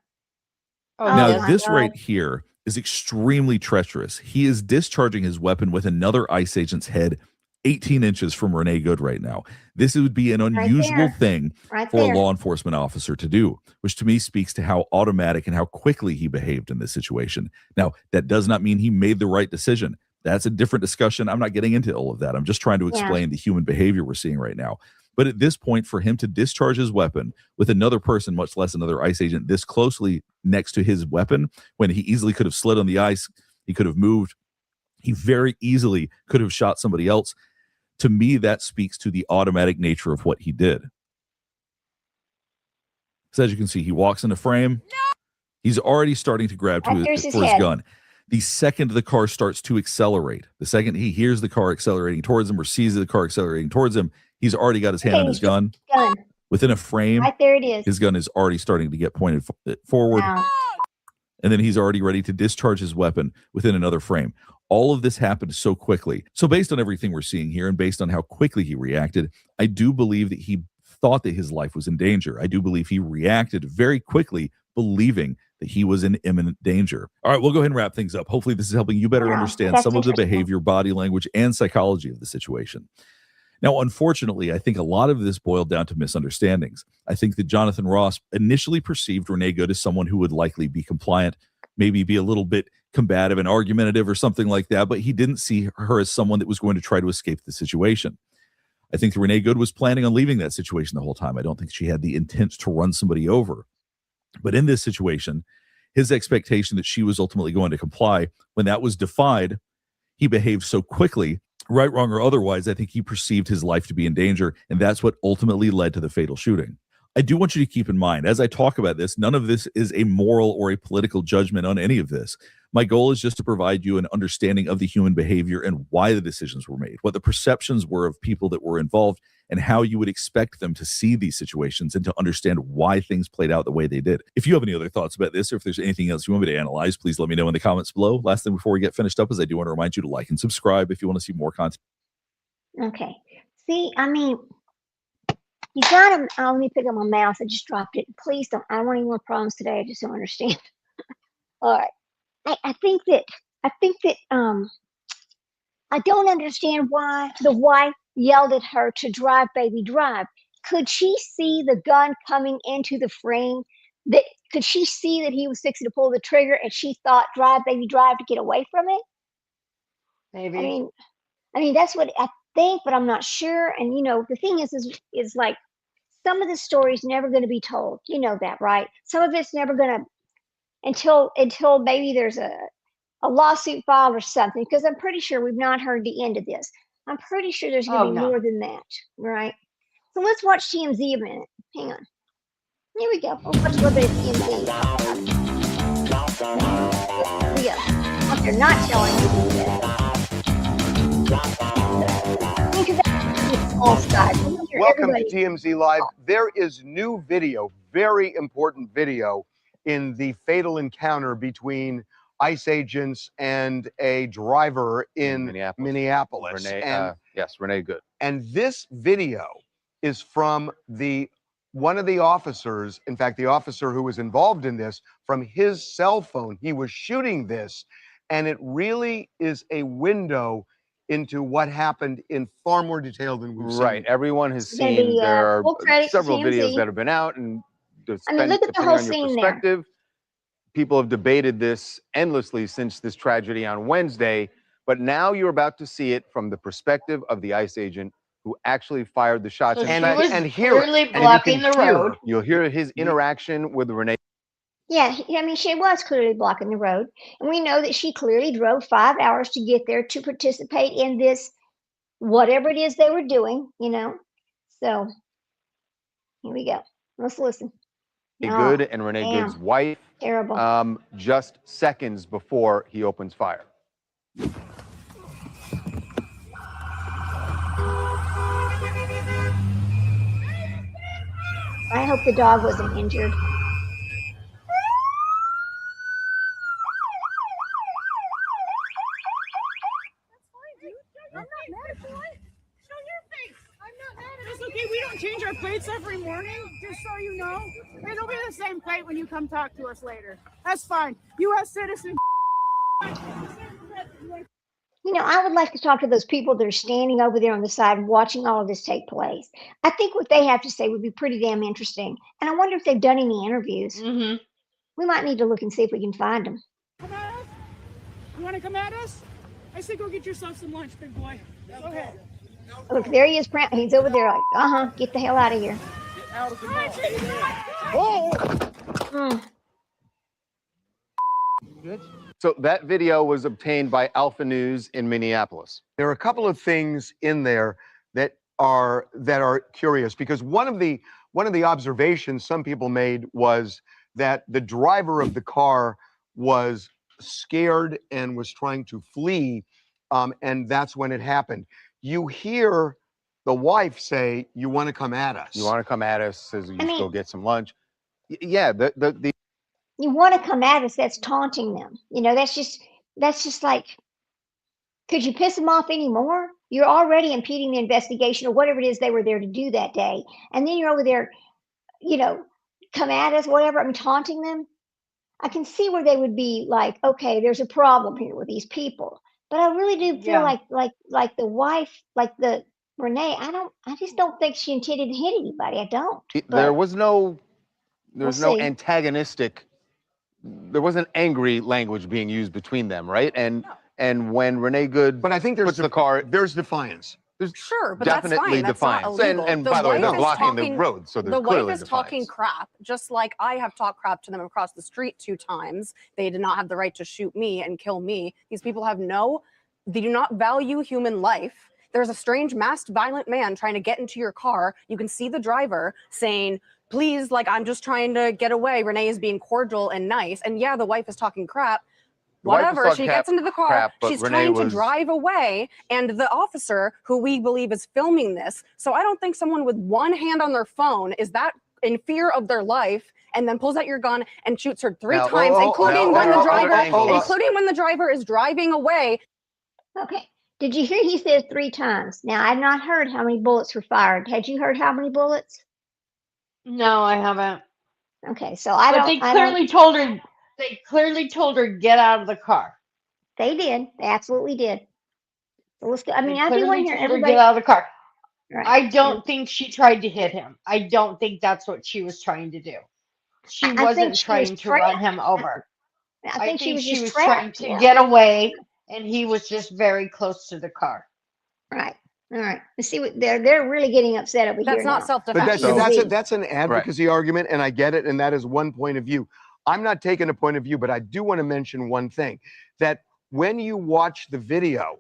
Oh, Oh, Now, yes. my this God. right here is extremely treacherous. He is discharging his weapon with another ICE agent's head 18 inches from Renee Good right now. This would be an unusual there. thing Right for there. a law enforcement officer to do, which to me speaks to how automatic and how quickly he behaved in this situation. Now, that does not mean he made the right decision. That's a different discussion. I'm not getting into all of that. I'm just trying to Yeah. explain the human behavior we're seeing right now. But at this point, for him to discharge his weapon with another person, much less another ICE agent, this closely next to his weapon, when he easily could have slid on the ice, he could have moved, he very easily could have shot somebody else. To me, that speaks to the automatic nature of what he did. So as you can see, he walks into frame. He's already starting to grab Right to there's his for his head. gun. The second the car starts to accelerate, the second he hears the car accelerating towards him or sees the car accelerating towards him, he's already got his hand on his gun. Gun. Within a frame, Right there it is. his gun is already starting to get pointed forward. Wow. And then he's already ready to discharge his weapon within another frame. All of this happened so quickly. So based on everything we're seeing here and based on how quickly he reacted, I do believe that he thought that his life was in danger. I do believe he reacted very quickly, believing that he was in imminent danger. All right, we'll go ahead and wrap things up. Hopefully this is helping you better Yeah, understand that's some of the interesting. behavior, body language, and psychology of the situation. Now, unfortunately, I think a lot of this boiled down to misunderstandings. I think that Jonathan Ross initially perceived Renee Good as someone who would likely be compliant, maybe be a little bit combative and argumentative or something like that, but he didn't see her as someone that was going to try to escape the situation. I think Renee Good was planning on leaving that situation the whole time. I don't think she had the intent to run somebody over. But in this situation, his expectation that she was ultimately going to comply, when that was defied, he behaved so quickly, right, wrong, or otherwise. I think he perceived his life to be in danger, and that's what ultimately led to the fatal shooting. I do want you to keep in mind, as I talk about this, none of this is a moral or a political judgment on any of this. My goal is just to provide you an understanding of the human behavior and why the decisions were made, what the perceptions were of people that were involved, and how you would expect them to see these situations and to understand why things played out the way they did. If you have any other thoughts about this, or if there's anything else you want me to analyze, please let me know in the comments below. Last thing before we get finished up is I do want to remind you to like and subscribe if you want to see more content. Okay. See, I mean, you got him. Oh, let me pick up my mouse. I just dropped it. Please don't. I don't want any more problems today. I just don't understand. All right. I think that I don't understand why the wife yelled at her to drive, baby, drive. Could she see the gun coming into the frame? Could she see that he was fixing to pull the trigger and she thought drive, baby, drive to get away from it? Maybe. I mean, that's what I think, but I'm not sure. And the thing is like some of the story's never going to be told. You know that, right? Some of it's never going to until maybe there's a lawsuit filed or something. Because I'm pretty sure we've not heard the end of this. I'm pretty sure there's going to be no. more than that, right? So let's watch TMZ a minute. Hang on. Here we go. We'll watch a little bit of TMZ. Here we go. What they're not telling you Welcome to TMZ Live. There is new video, very important video, in the fatal encounter between ICE agents and a driver in Minneapolis. Renee, yes, Renee Good. And this video is from one of the officers, in fact, the officer who was involved in this, from his cell phone. He was shooting this, and it really is a window into what happened in far more detail than we've seen. Right. Everyone has It's gonna seen, be, there are full credit to several TMZ. videos that have been out, and I mean, look at the depending whole on your scene there. perspective, people have debated this endlessly since this tragedy on Wednesday, but now you're about to see it from the perspective of the ICE agent who actually fired the shots. So In she fact, was and hear it. clearly And you blocking can the hear road. you'll hear his interaction with Renee. Yeah, I mean, she was clearly blocking the road. And we know that she clearly drove 5 hours to get there to participate in this, whatever it is they were doing, So here we go. Let's listen. Good and Renee damn. Good's wife, Terrible. just seconds before he opens fire. I hope the dog wasn't injured. I'm not mad at you. Show your face. I'm not mad at you. It's okay. We don't change our plates every morning, just so you know. It'll be the same plate when you come talk to us later. That's fine. U.S. citizen. I would like to talk to those people that are standing over there on the side watching all of this take place. I think what they have to say would be pretty damn interesting. And I wonder if they've done any interviews. Mm-hmm. We might need to look and see if we can find them. Come at us? You want to come at us? I say go get yourself some lunch, big boy. Go ahead. Look, there he is. He's over there like, get the hell out of here. So that video was obtained by Alpha News in Minneapolis. There are a couple of things in there that are curious, because one of the observations some people made was that the driver of the car was scared and was trying to flee, and that's when it happened. You hear the wife say, "You want to come at us? You want to come at us? Says you I should go mean- get some lunch. Yeah, the You want to come at us? That's taunting them. That's just like, could you piss them off anymore? You're already impeding the investigation or whatever it is they were there to do that day, and then you're over there, come at us, whatever. I'm taunting them. I can see where they would be like, okay, there's a problem here with these people. But I really do feel Yeah. like the wife, like the Renee, I just don't think she intended to hit anybody. I don't. there But was no we'll see. antagonistic. There wasn't angry language being used between them, right? And when Renee Good But I think puts the car, there's defiance. Sure, but that's definitely fine. That's not defiance. illegal. And by the way, wife they're is blocking the talking- road, so there's the wife clearly is talking defiance. crap, just like I have talked crap to them across the street 2 times. They did not have the right to shoot me and kill me. These people they do not value human life. There's a strange masked violent man trying to get into your car. You can see the driver saying, please, like, I'm just trying to get away. Renee is being cordial and nice. And yeah, the wife is talking crap. The wife is Whatever, talking she gets into the car, crap, but she's Renee trying to was- drive away, and the officer, who we believe is filming this, so I don't think someone with one hand on their phone is that in fear of their life, and then pulls out your gun and shoots her 3 Now, times, including when the hold on. including when the driver is driving away. Okay. Did you hear he said 3 times? Now, I've not heard how many bullets were fired. Had you heard how many bullets? No, I haven't. Okay, so I But don't. they I don't. clearly told her. They clearly told her get out of the car. They did. They absolutely did. So let's go. I mean, They I do want clearly to hear told her everybody. get out of the car. Right. I don't think she tried to hit him. I don't think that's what she was trying to do. She I think wasn't she was trying to run trapped. him over. I think she was just trying trapped. to Yeah. get away, and he was just very close to the car. Right. All right. Let's see what they're really getting upset over here That's not now. self-defense. But That's- that's an advocacy argument, and I get it, and that is one point of view. I'm not taking a point of view, but I do want to mention one thing: that when you watch the video,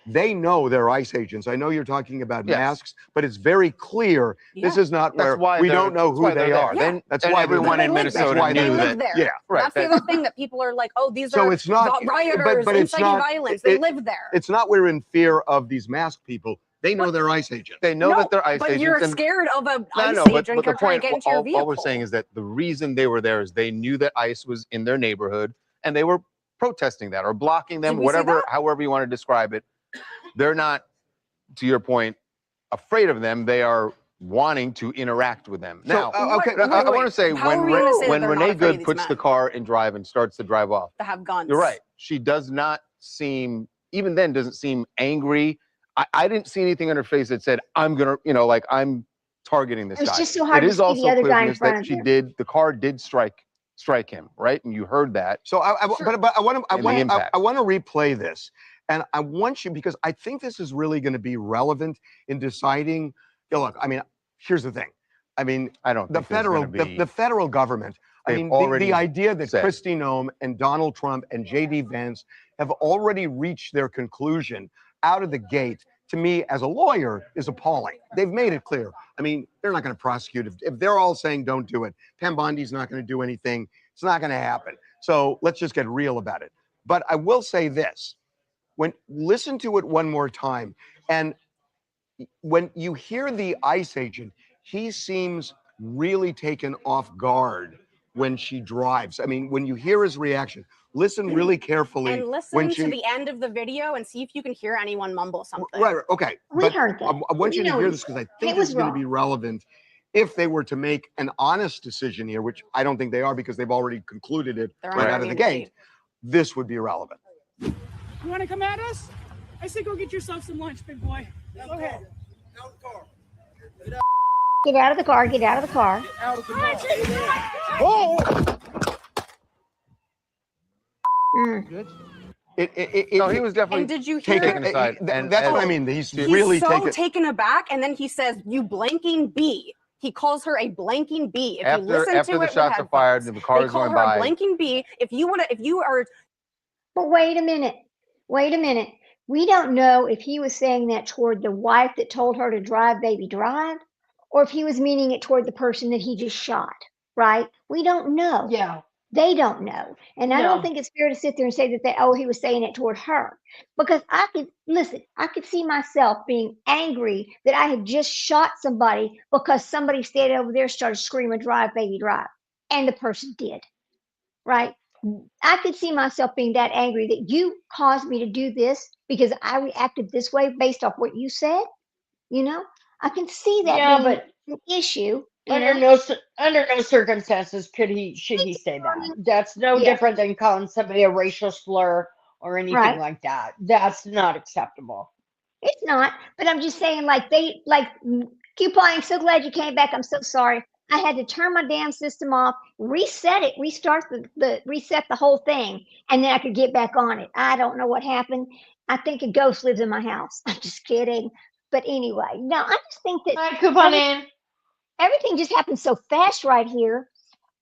they know they're ICE agents. I know you're talking about Yes. masks, but it's very clear this Yeah. is not That's where why we they're- don't know that's who why they're they there. are. Yeah. Then that's And why everyone they're in there. Minnesota That's why They they're knew there. live there. Yeah, right. That's the other thing that people are like, oh, these So are it's not- rioters but it's inciting not- violence. They it- live there. It's not we're in fear of these masked people. They know they're ICE agents. They know that they're ICE but agents. you're and- scared of a No, ICE no, but agent the or trying point, to get into your vehicle. all we're saying is that the reason they were there is they knew that ICE was in their neighborhood and they were protesting that or blocking them, Did we see whatever, that? however you want to describe it. They're not, to your point, afraid of them. They are wanting to interact with them. So, Now, okay, I want to say How when are we gonna say that when they're not Renee afraid of Good these puts the men? car in drive and starts to drive off, To have guns. you're right. She does not seem, even then, doesn't seem angry. I didn't see anything on her face that said, I'm gonna, like I'm targeting this It was guy. just so hard It to is see the also other clear guy from in this front that of she him. did. The car did strike him, right? And you heard that. So but I want to And the impact. I want to replay this, and I want you because I think this is really going to be relevant in deciding. Look, I mean, here's the thing. I mean, I don't the think there's federal gonna be- the federal government. I They've mean, already the idea that said. Kristi Noem and Donald Trump and J.D. Vance have already reached their conclusion out of the gate, to me as a lawyer, is appalling. They've made it clear. I mean, they're not going to prosecute if they're all saying don't do it. Pam Bondi's not going to do anything. It's not going to happen. So let's just get real about it. But I will say this: listen to it one more time, and when you hear the ICE agent, he seems really taken off guard when she drives. I mean, when you hear his reaction, listen really carefully. And listen to the end of the video and see if you can hear anyone mumble something. Right, okay. We But heard that. I want you We to know hear it- this because I it think was this is going to wrong. be relevant if they were to make an honest decision here, which I don't think they are because they've already concluded it They're right out of already the in the gate. This would be relevant. You want to come at us? I say go get yourself some lunch, big boy. Go ahead. Get out of the car. Get out of the car. Mm. No, he was definitely And did you hear? taken aside. And That's what I as- mean. He's He's really so taken. taken aback, and then he says, "You blanking bee." He calls her a blanking bee. If you listen After to the it shots with are fired headphones, and the car they is call going her by. a blanking bee. If you are But wait a minute. Wait a minute. We don't know if he was saying that toward the wife that told her to drive, baby, drive, or if he was meaning it toward the person that he just shot, right? We don't know. Yeah. They don't know. And I No. don't think it's fair to sit there and say that, oh, he was saying it toward her. Because I could see myself being angry that I had just shot somebody because somebody stayed over there, started screaming, drive, baby, drive. And the person did. Right? I could see myself being that angry that you caused me to do this because I reacted this way based off what you said. You know, I can see that Yeah, being but an issue. You under know? under no circumstances should he say that. That's no Yeah. different than calling somebody a racial slur or anything Right. like that. That's not acceptable. It's not, but I'm just saying, Coupon, I'm so glad you came back. I'm so sorry. I had to turn my damn system off, reset it, reset the whole thing, and then I could get back on it. I don't know what happened. I think a ghost lives in my house. I'm just kidding. But anyway, no, I just think that Hi, Coupon in. everything just happened so fast right here.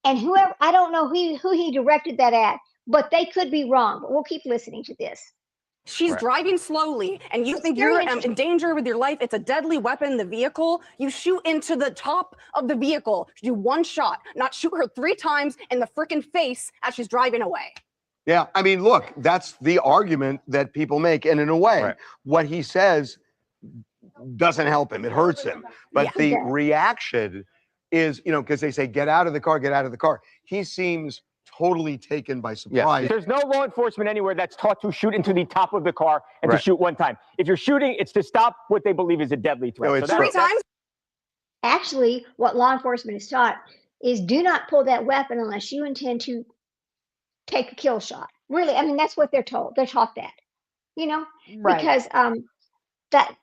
And I don't know who he directed that at, but they could be wrong. But we'll keep listening to this. She's Right. driving slowly and you It's think very you're interesting. in danger with your life. It's a deadly weapon in the vehicle. You shoot into the top of the vehicle. You do one shot, not shoot her 3 times in the freaking face as she's driving away. Yeah, I mean, look, that's the argument that people make. And in a way, Right. what he says doesn't help him. It hurts him. But Yeah. the Yeah. reaction is, because they say, get out of the car, get out of the car. He seems totally taken by surprise. There's no law enforcement anywhere that's taught to shoot into the top of the car and Right. to shoot one time. If you're shooting, it's to stop what they believe is a deadly threat. No, So it's that's- 3 times? Actually, what law enforcement is taught is do not pull that weapon unless you intend to take a kill shot. Really, I mean, that's what they're told. They're taught that, Right. because that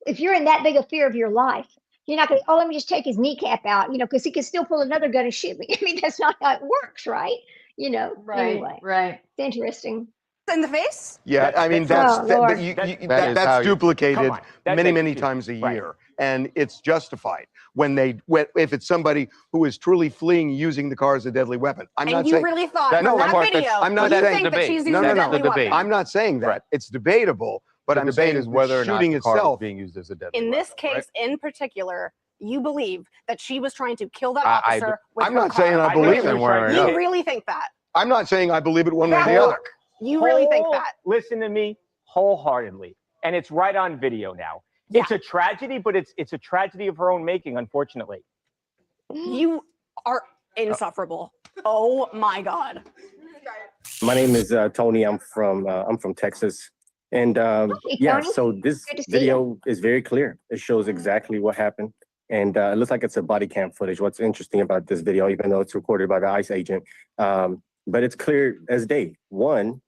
if you're in that big a fear of your life, you're not going to, let me just take his kneecap out, because he can still pull another gun and shoot me. I mean, that's not how it works, right? Right. Anyway, Right. it's interesting. In the face? Yeah, I mean, that's Oh, Lord. that, you, That- you- that is how that's you- duplicated Come on. That's many, it. many times a Right. year, and it's justified if it's somebody who is truly fleeing using the car as a deadly weapon. I'm And not you saying really thought That- from no, that of course, video, that's- I'm not you saying- think that debate. she's using No, a no, no. deadly The debate. weapon. I'm not saying that. Right. It's debatable, but the I'm debate saying is the whether or not shooting the car is itself. being used as a deadly In this weapon, right? case in particular, you believe that she was trying to kill that I- officer with I'm her not car. saying I I believe think it. we're trying to- You No. really think that? I'm not saying I believe it one way or the That- other. You really think that? Listen to me wholeheartedly. And it's right on video now. Yeah. It's a tragedy, but it's a tragedy of her own making, unfortunately. You are insufferable. Oh my God. My name is Tony. I'm from Texas, and yeah. Tony. So this Good to see video is very clear. It shows exactly what happened, and it looks like it's a body cam footage. What's interesting about this video, even though it's recorded by the ICE agent, but it's clear as day. One,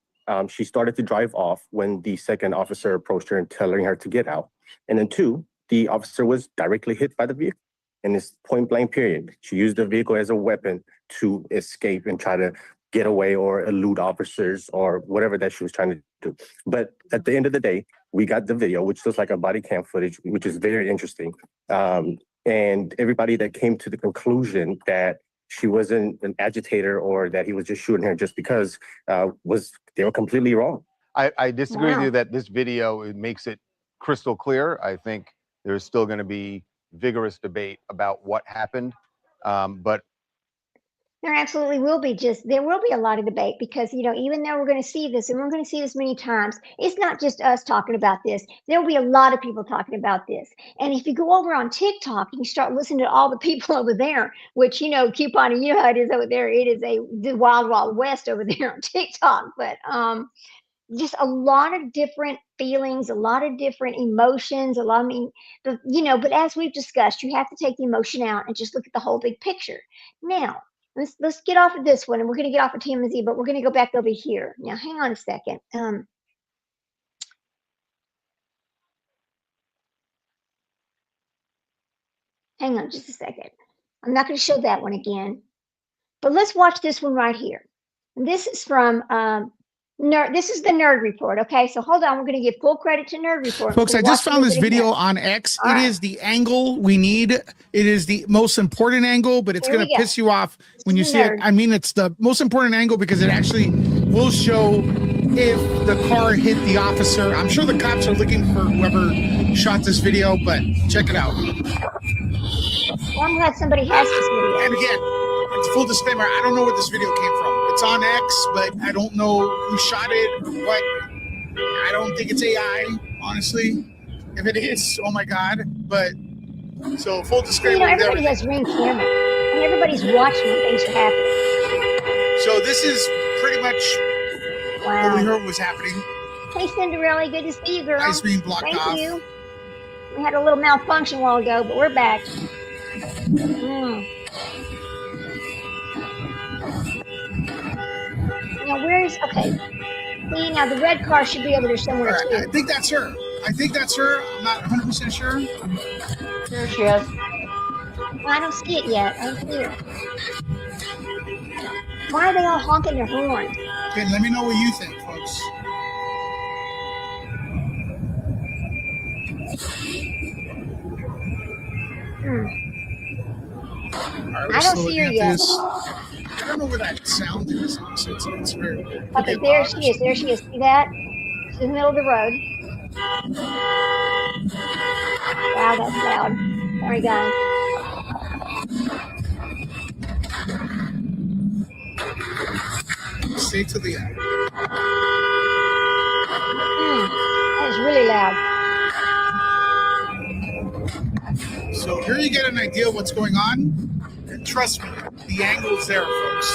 she started to drive off when the second officer approached her and telling her to get out, and then 2, the officer was directly hit by the vehicle. And it's point blank period. She used the vehicle as a weapon to escape and try to get away or elude officers or whatever that she was trying to do. But at the end of the day, we got the video, which looks like a body cam footage, which is very interesting. And everybody that came to the conclusion that she wasn't an agitator or that he was just shooting her just because they were completely wrong. I disagree with Wow. you that this video it makes it crystal clear. I think there's still going to be vigorous debate about what happened. But There absolutely will be there will be a lot of debate because, even though we're going to see this and we're going to see this many times, it's not just us talking about this. There will be a lot of people talking about this. And if you go over on TikTok and you start listening to all the people over there, which, Coupon, and you know how it is over there. It is the wild, wild west over there on TikTok. But just a lot of different feelings, a lot of different emotions, but as we've discussed, you have to take the emotion out and just look at the whole big picture. Now, let's get off of this one, and we're going to get off of TMZ, but we're going to go back over here. Now, hang on a second. Hang on just a second. I'm not going to show that one again, but let's watch this one right here. And this is from this is the Nerd Report. Okay, so hold on. We're going to give full credit to Nerd Report. Folks, I We're just watching found it this again. video on X. All It right. is the angle we need. It is the most important angle, but it's Here going we to go. piss you off when you is see it. nerd. I mean, it's the most important angle because it actually will show if the car hit the officer. I'm sure the cops are looking for whoever shot this video, but check it out. Well, I'm glad somebody has this video. And again, full disclaimer, I don't know where this video came from. It's on X, but I don't know who shot it, what. I don't think it's AI, honestly. If it is, oh my God. But, so full disclaimer. Everybody has Ring camera, and everybody's watching when things are happening. So this is pretty much what we heard was happening. Hey, Cinderella, good to see you, girl. Ice being blocked Thank off. you. We had a little malfunction a while ago, but we're back. Now, okay. See, now the red car should be over there somewhere, Right, too. I think that's her. I'm not 100% sure. There she is. I don't see it yet. I don't see it. Why are they all honking their horns? Okay, let me know what you think, folks. All right, I don't see her yet. I don't know where that sound is. Honestly, it's very weird. Okay, there she is. There she is. See that? She's in the middle of the road. Wow, that's loud. Sorry, guys. Stay to the end. That is really loud. So here you get an idea of what's going on. And trust me, the angle's there, folks.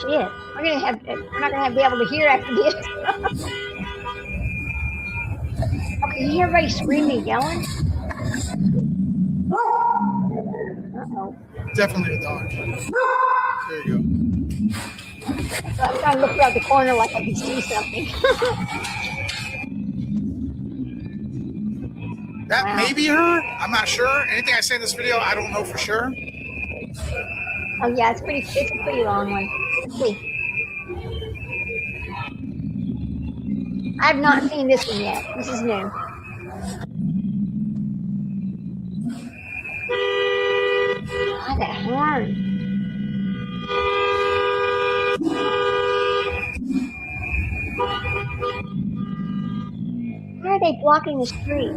Shit. We're not gonna be able to hear after this. Okay, you hear everybody screaming, yelling? Uh-oh. Definitely a dog. There you go. So I'm trying to look around the corner like I can see something. That may be her. I'm not sure. Anything I say in this video, I don't know for sure. Oh yeah, it's a pretty long one. Let's see. I've not seen this one yet. This is new. Oh, that horn. Why are they blocking the street?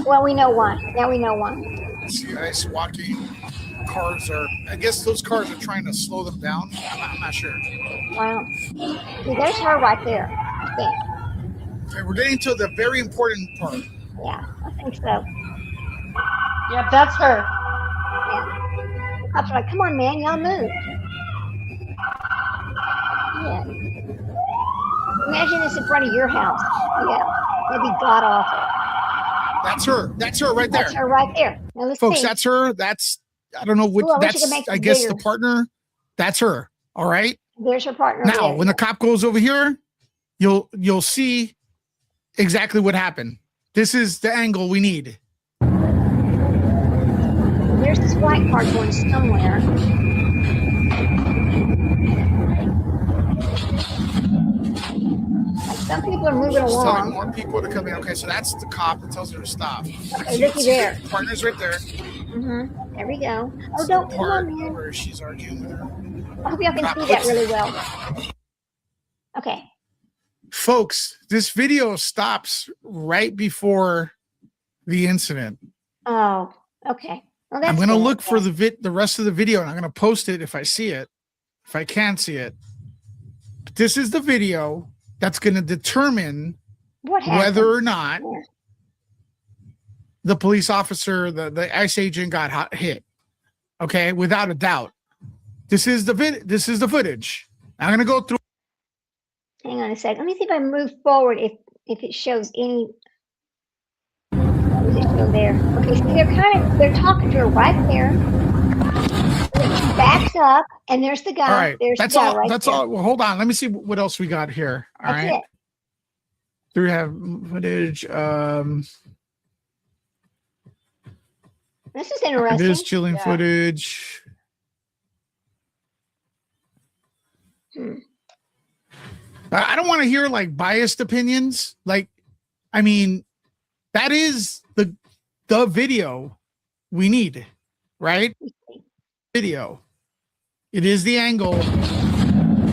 Well, we know why. Now we know why. See ice walking. Cars are, I guess those cars are trying to slow them down. I'm not sure. Wow. See, there's her right there. I think. Okay, we're getting to the very important part. Yeah, I think so. Yep, that's her. Yeah. Cops are like, come on, man, y'all move. Yeah. Imagine this in front of your house. Yeah, that'd be god awful. That's her. That's her right there. That's her right there. Now let's Folks, see. that's her. That's, I don't know what, Ooh, I wish you could that's, make I it guess bigger. the partner. That's her. All right. There's her partner. Now, there. when the cop goes over here, you'll see exactly what happened. This is the angle we need. There's this white car going somewhere. Some people are moving It's telling along. more people to come in. Okay, so that's the cop that tells her to stop. Okay, looky there. Partner's right there. Mm-hmm. There we go. Oh, don't come Part on, man. where she's arguing with her. I hope y'all can see that really well. Okay. Folks, this video stops right before the incident. Oh, okay. Well, that's I'm going to good. look for the rest of the video, and I'm going to post it if I see it, if I can see it. But this is the video that's going to determine what happened? whether or not Yeah. the police officer, the ICE agent got hit. Okay, without a doubt. This is the footage. I'm going to go through. Hang on a sec. Let me see if I move forward if it shows any. What does it show there? Okay, so they're talking to her right there. And then she backs up, and there's the guy. All right, There's that's the guy all. right That's there. all. Well, hold on. Let me see what else we got here. All That's right. it. Do we have footage? This is It interesting. is chilling Yeah. footage. I don't want to hear like biased opinions. Like, I mean, that is the video we need, right? Video. It is the angle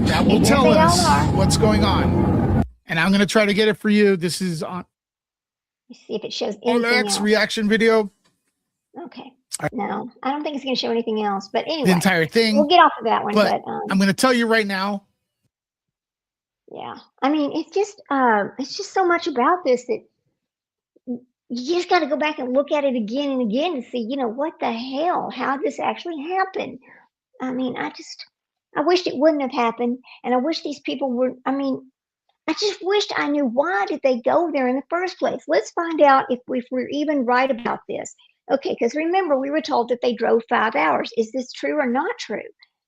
that will Yes, tell they all us are. what's going on. And I'm going to try to get it for you. This is on. Let's see if it shows anything OLX else. reaction video, Okay. No, I don't think it's going to show anything else. But the anyway, entire thing. we'll get off of that one. But But I'm going to tell you right now, yeah, I mean, it's just so much about this that you just got to go back and look at it again and again to see, what the hell, how this actually happened. I mean, I wished it wouldn't have happened, and I wish these people were. I mean, I just wished I knew why did they go there in the first place. Let's find out if we're even right about this. Okay, because remember, we were told that they drove 5 hours. Is this true or not true?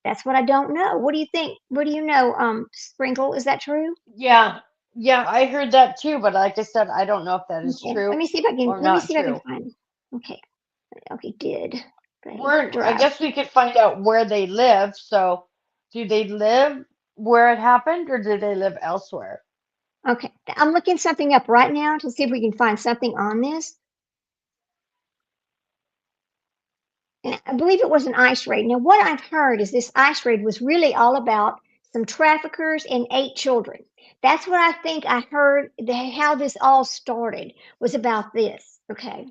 That's what I don't know. What do you think? What do you know, Sprinkle? Is that true? Yeah, yeah, I heard that too, but like I said, I don't know if that is Okay, true let me see if I can. or Let me not see if I can true. find. Okay, okay, did they I drive? guess we could find out where they live. So, do they live where it happened, or do they live elsewhere? Okay, I'm looking something up right now to see if we can find something on this. And I believe it was an ICE raid. Now, what I've heard is this ICE raid was really all about some traffickers and 8 children. That's what I think I heard. How this all started was about this. Okay.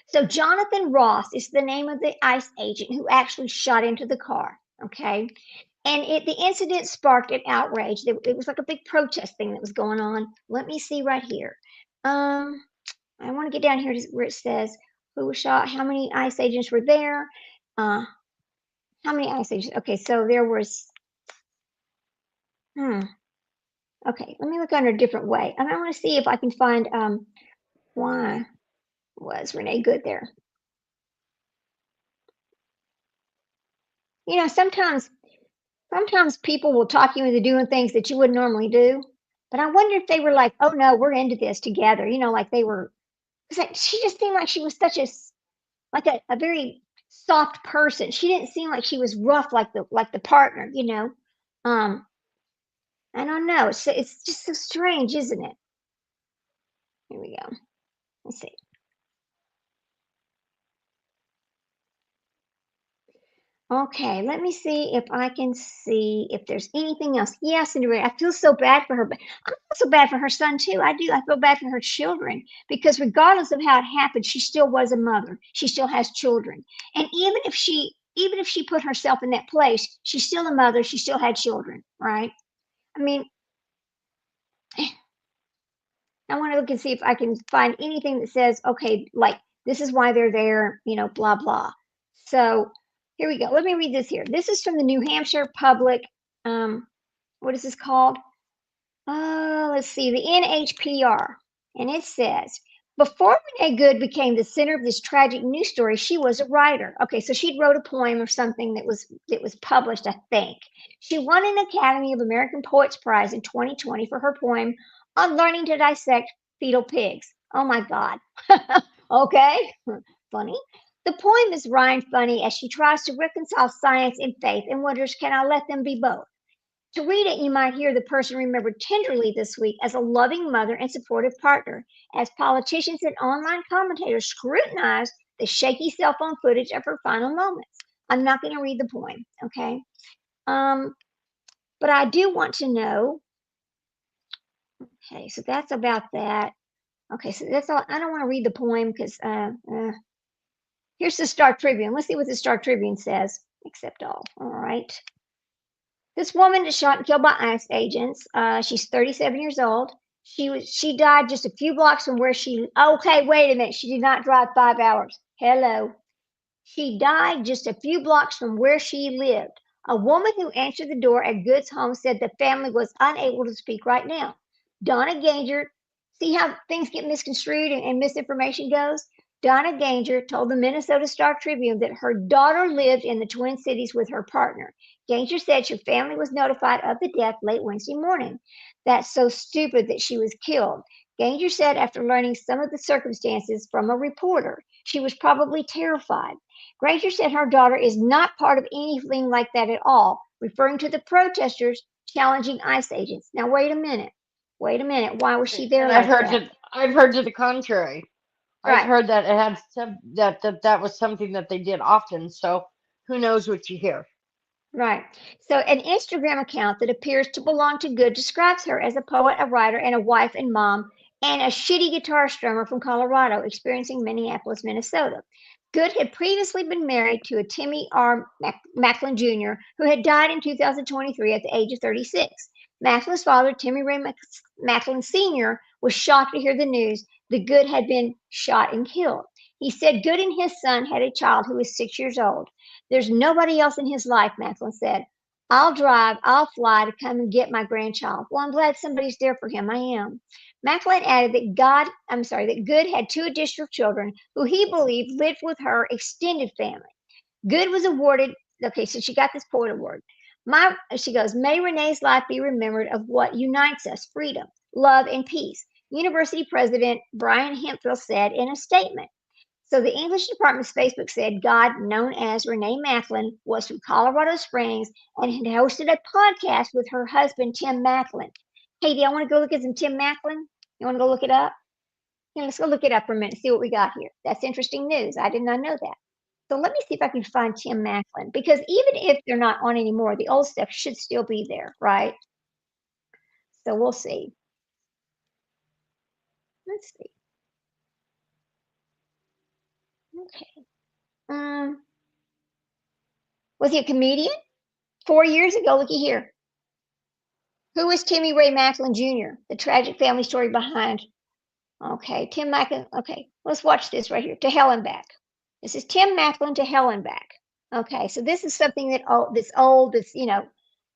So Jonathan Ross is the name of the ICE agent who actually shot into the car. Okay. And the incident sparked an outrage. It was like a big protest thing that was going on. Let me see right here. I want to get down here to where it says who was shot, how many ICE agents were there, how many ICE agents. Okay, so there was. Okay, let me look under a different way. I want to see if I can find why was Renee Good there. Sometimes people will talk you into doing things that you wouldn't normally do. But I wonder if they were like, oh no, we're into this together. Like they were. Like she just seemed like she was such a very soft person. She didn't seem like she was rough like the partner. I don't know. It's just so strange, isn't it? Here we go. Let's see. Okay, let me see if I can see if there's anything else. Yes, Cinderella, I feel so bad for her, but I feel so bad for her son too. I do. I feel bad for her children because regardless of how it happened, she still was a mother. She still has children, and even if she put herself in that place, she's still a mother. She still had children, right? I mean, I want to look and see if I can find anything that says, okay, like this is why they're there, blah blah. So. Here we go. Let me read this here. This is from the New Hampshire Public, what is this called? Let's see, the NHPR. And it says, before Renee Good became the center of this tragic news story, she was a writer. Okay, so she wrote a poem or something that was published, I think. She won an Academy of American Poets Prize in 2020 for her poem on learning to dissect fetal pigs. Oh my God. Okay, funny. The poem is rhymed funny as she tries to reconcile science and faith and wonders, can I let them be both? To read it, you might hear the person remembered tenderly this week as a loving mother and supportive partner, as politicians and online commentators scrutinize the shaky cell phone footage of her final moments. I'm not going to read the poem, okay? But I do want to know. Okay, so that's about that. Okay, so that's all. I don't want to read the poem because here's the Star Tribune. Let's see what the Star Tribune says. Accept all. All right. This woman is shot and killed by ICE agents. She's 37 years old. She died just a few blocks from where she. Okay, wait a minute. She did not drive 5 hours. Hello. She died just a few blocks from where she lived. A woman who answered the door at Good's home said the family was unable to speak right now. Donna Ganger. See how things get misconstrued and misinformation goes? Donna Ganger told the Minnesota Star Tribune that her daughter lived in the Twin Cities with her partner. Ganger said her family was notified of the death late Wednesday morning. That's so stupid that she was killed. Ganger said after learning some of the circumstances from a reporter, she was probably terrified. Granger said her daughter is not part of anything like that at all, referring to the protesters challenging ICE agents. Now, wait a minute. Why was she there And like that? I've heard to the contrary. Right. I've heard that it had some, that was something that they did often. So who knows what you hear? Right. So an Instagram account that appears to belong to Good describes her as a poet, a writer, and a wife and mom, and a shitty guitar strummer from Colorado experiencing Minneapolis, Minnesota. Good had previously been married to a Timmy R. Macklin Jr., who had died in 2023 at the age of 36. Macklin's father, Timmy Ray Macklin Sr., was shocked to hear the news that Good had been shot and killed. He said Good and his son had a child who was 6 years old. There's nobody else in his life, Macklin said. I'll drive, I'll fly to come and get my grandchild. Well, I'm glad somebody's there for him. I am. Macklin added that Good had 2 additional children who he believed lived with her extended family. Good was awarded, okay, so she got this poet award. She goes, may Renee's life be remembered of what unites us, freedom, love, and peace. University President Brian Hemphill said in a statement. So the English department's Facebook said God, known as Renee Macklin, was from Colorado Springs and had hosted a podcast with her husband, Tim Macklin. Hey, do y'all want to go look at some Tim Macklin? You want to go look it up? Yeah, let's go look it up for a minute, see what we got here. That's interesting news. I did not know that. So let me see if I can find Tim Macklin, because even if they're not on anymore, the old stuff should still be there, right? So we'll see. Let's see. Okay. Was he a comedian? 4 years ago, looky here. Who was Timmy Ray Macklin Jr., the tragic family story behind? Okay, Tim Macklin. Okay, let's watch this right here. To Hell and Back. This is Tim Macklin, To Hell and Back. Okay, so this is something that's old, that's, you know,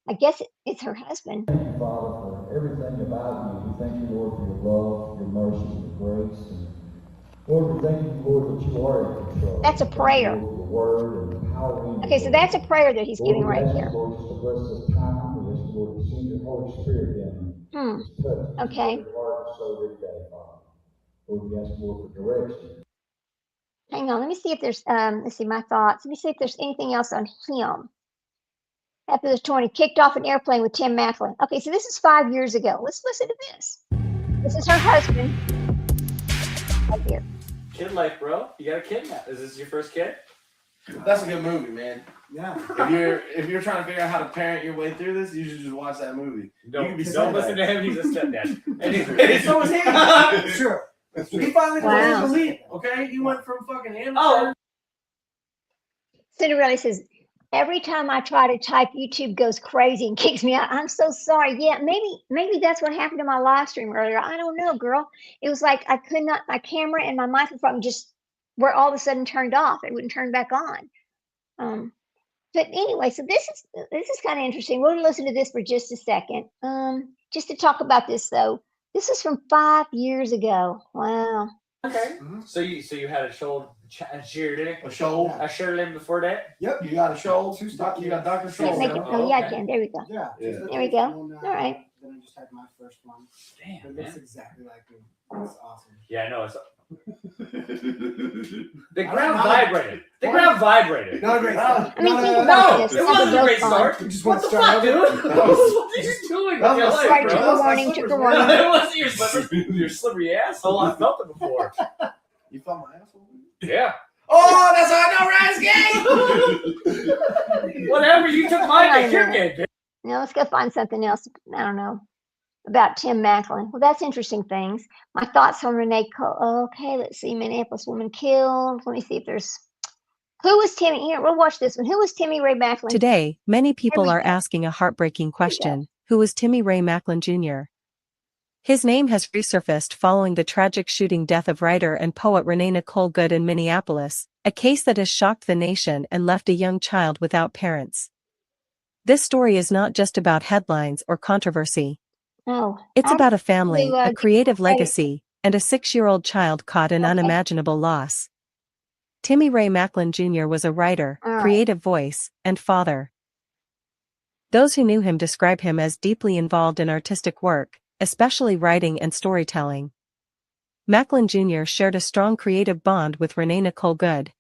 I guess it's her husband. Thank you, Father, for everything about you. We thank you, Lord, for your love, your mercy, and your grace. And Lord, we thank you, Lord, that you are in control. That's a prayer. Your word and power. Okay, so that's a prayer that he's giving right there. Lord, just to bless this time. We ask you, Lord, to send your Holy Spirit in. Okay. Lord, we ask, Lord, for direction. Hang on, let me see if there's let's see my thoughts. Let me see if there's anything else on him. After the 20, kicked off an airplane with Tim Macklin. Okay, so this is 5 years ago. Let's listen to this. This is her husband. Right here. Kid life, bro. You got a kid now. Is this your first kid? That's a good movie, man. Yeah. If you're trying to figure out how to parent your way through this, you should just watch that movie. Don't listen to him. He's a stepdad. And so is he. Sure. He finally Wow. was elite. Okay, he went from fucking amateur. Cinderella says, every time I try to type, YouTube goes crazy and kicks me out. I'm so sorry. Yeah, maybe that's what happened to my live stream earlier. I don't know, girl. It was like I could not, my camera and my microphone just were all of a sudden turned off. It wouldn't turn back on. But anyway, so this is kind of interesting. We'll listen to this for just a second. Just to talk about this though. This is from 5 years ago. Wow. Okay. So you had a cheerleader before that? Yep, you got a show. You got Dr. Can't Scholl. make it. Oh, yeah, I can. There we go. Yeah. There we go. All right. Then I just had my first one. Damn, It looks man. exactly like him. It's awesome. Yeah, I know. It's the ground vibrated. The ground vibrated. Not a great start. I mean, think about No, this. it This wasn't is a great fun. start. You just What want the to start fuck, dude? over? What are you doing with your life, Right, bro? took a warning, took a warning. It wasn't your slippery asshole. I felt it before. You felt my asshole? Yeah. Oh, that's how I know Raz gay! Whatever. You took mine. Like you're gay, bitch. Now let's go find something else. I don't know. About Tim Macklin. Well, that's interesting things. My thoughts on Renee Cole. Okay, let's see. Minneapolis woman killed. Let me see if there's. Who was Timmy? Here, we'll watch this one. Who was Timmy Ray Macklin? Today, many people we are go. asking a heartbreaking question. Who was Timmy Ray Macklin Jr.? His name has resurfaced following the tragic shooting death of writer and poet Renee Nicole Good in Minneapolis, a case that has shocked the nation and left a young child without parents. This story is not just about headlines or controversy. Oh, It's about a family, to, a creative credit. legacy, and a 6-year-old child caught in unimaginable loss. Timmy Ray Macklin Jr. was a writer, All right. creative voice, and father. Those who knew him describe him as deeply involved in artistic work, especially writing and storytelling. Macklin Jr. shared a strong creative bond with Renee Nicole Good.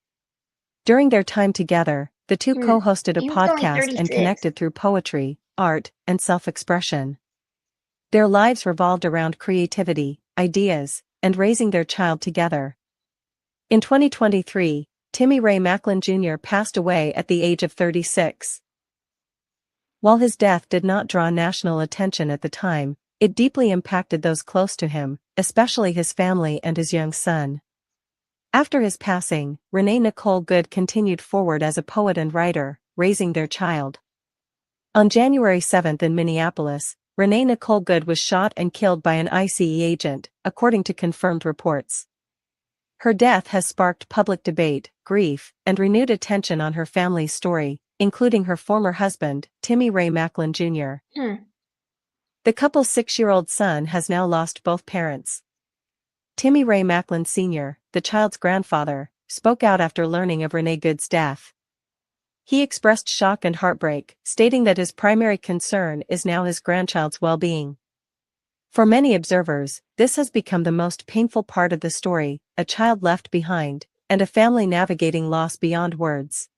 During their time together, the two co-hosted a He was only podcast and 36. connected through poetry, art, and self-expression. Their lives revolved around creativity, ideas, and raising their child together. In 2023, Timmy Ray Macklin Jr. passed away at the age of 36. While his death did not draw national attention at the time, it deeply impacted those close to him, especially his family and his young son. After his passing, Renee Nicole Good continued forward as a poet and writer, raising their child. On January 7 in Minneapolis, Renee Nicole Good was shot and killed by an ICE agent, according to confirmed reports. Her death has sparked public debate, grief, and renewed attention on her family's story, including her former husband, Timmy Ray Macklin Jr. The couple's 6-year-old son has now lost both parents. Timmy Ray Macklin Sr., the child's grandfather, spoke out after learning of Renee Good's death. He expressed shock and heartbreak, stating that his primary concern is now his grandchild's well-being. For many observers, this has become the most painful part of the story, a child left behind, and a family navigating loss beyond words.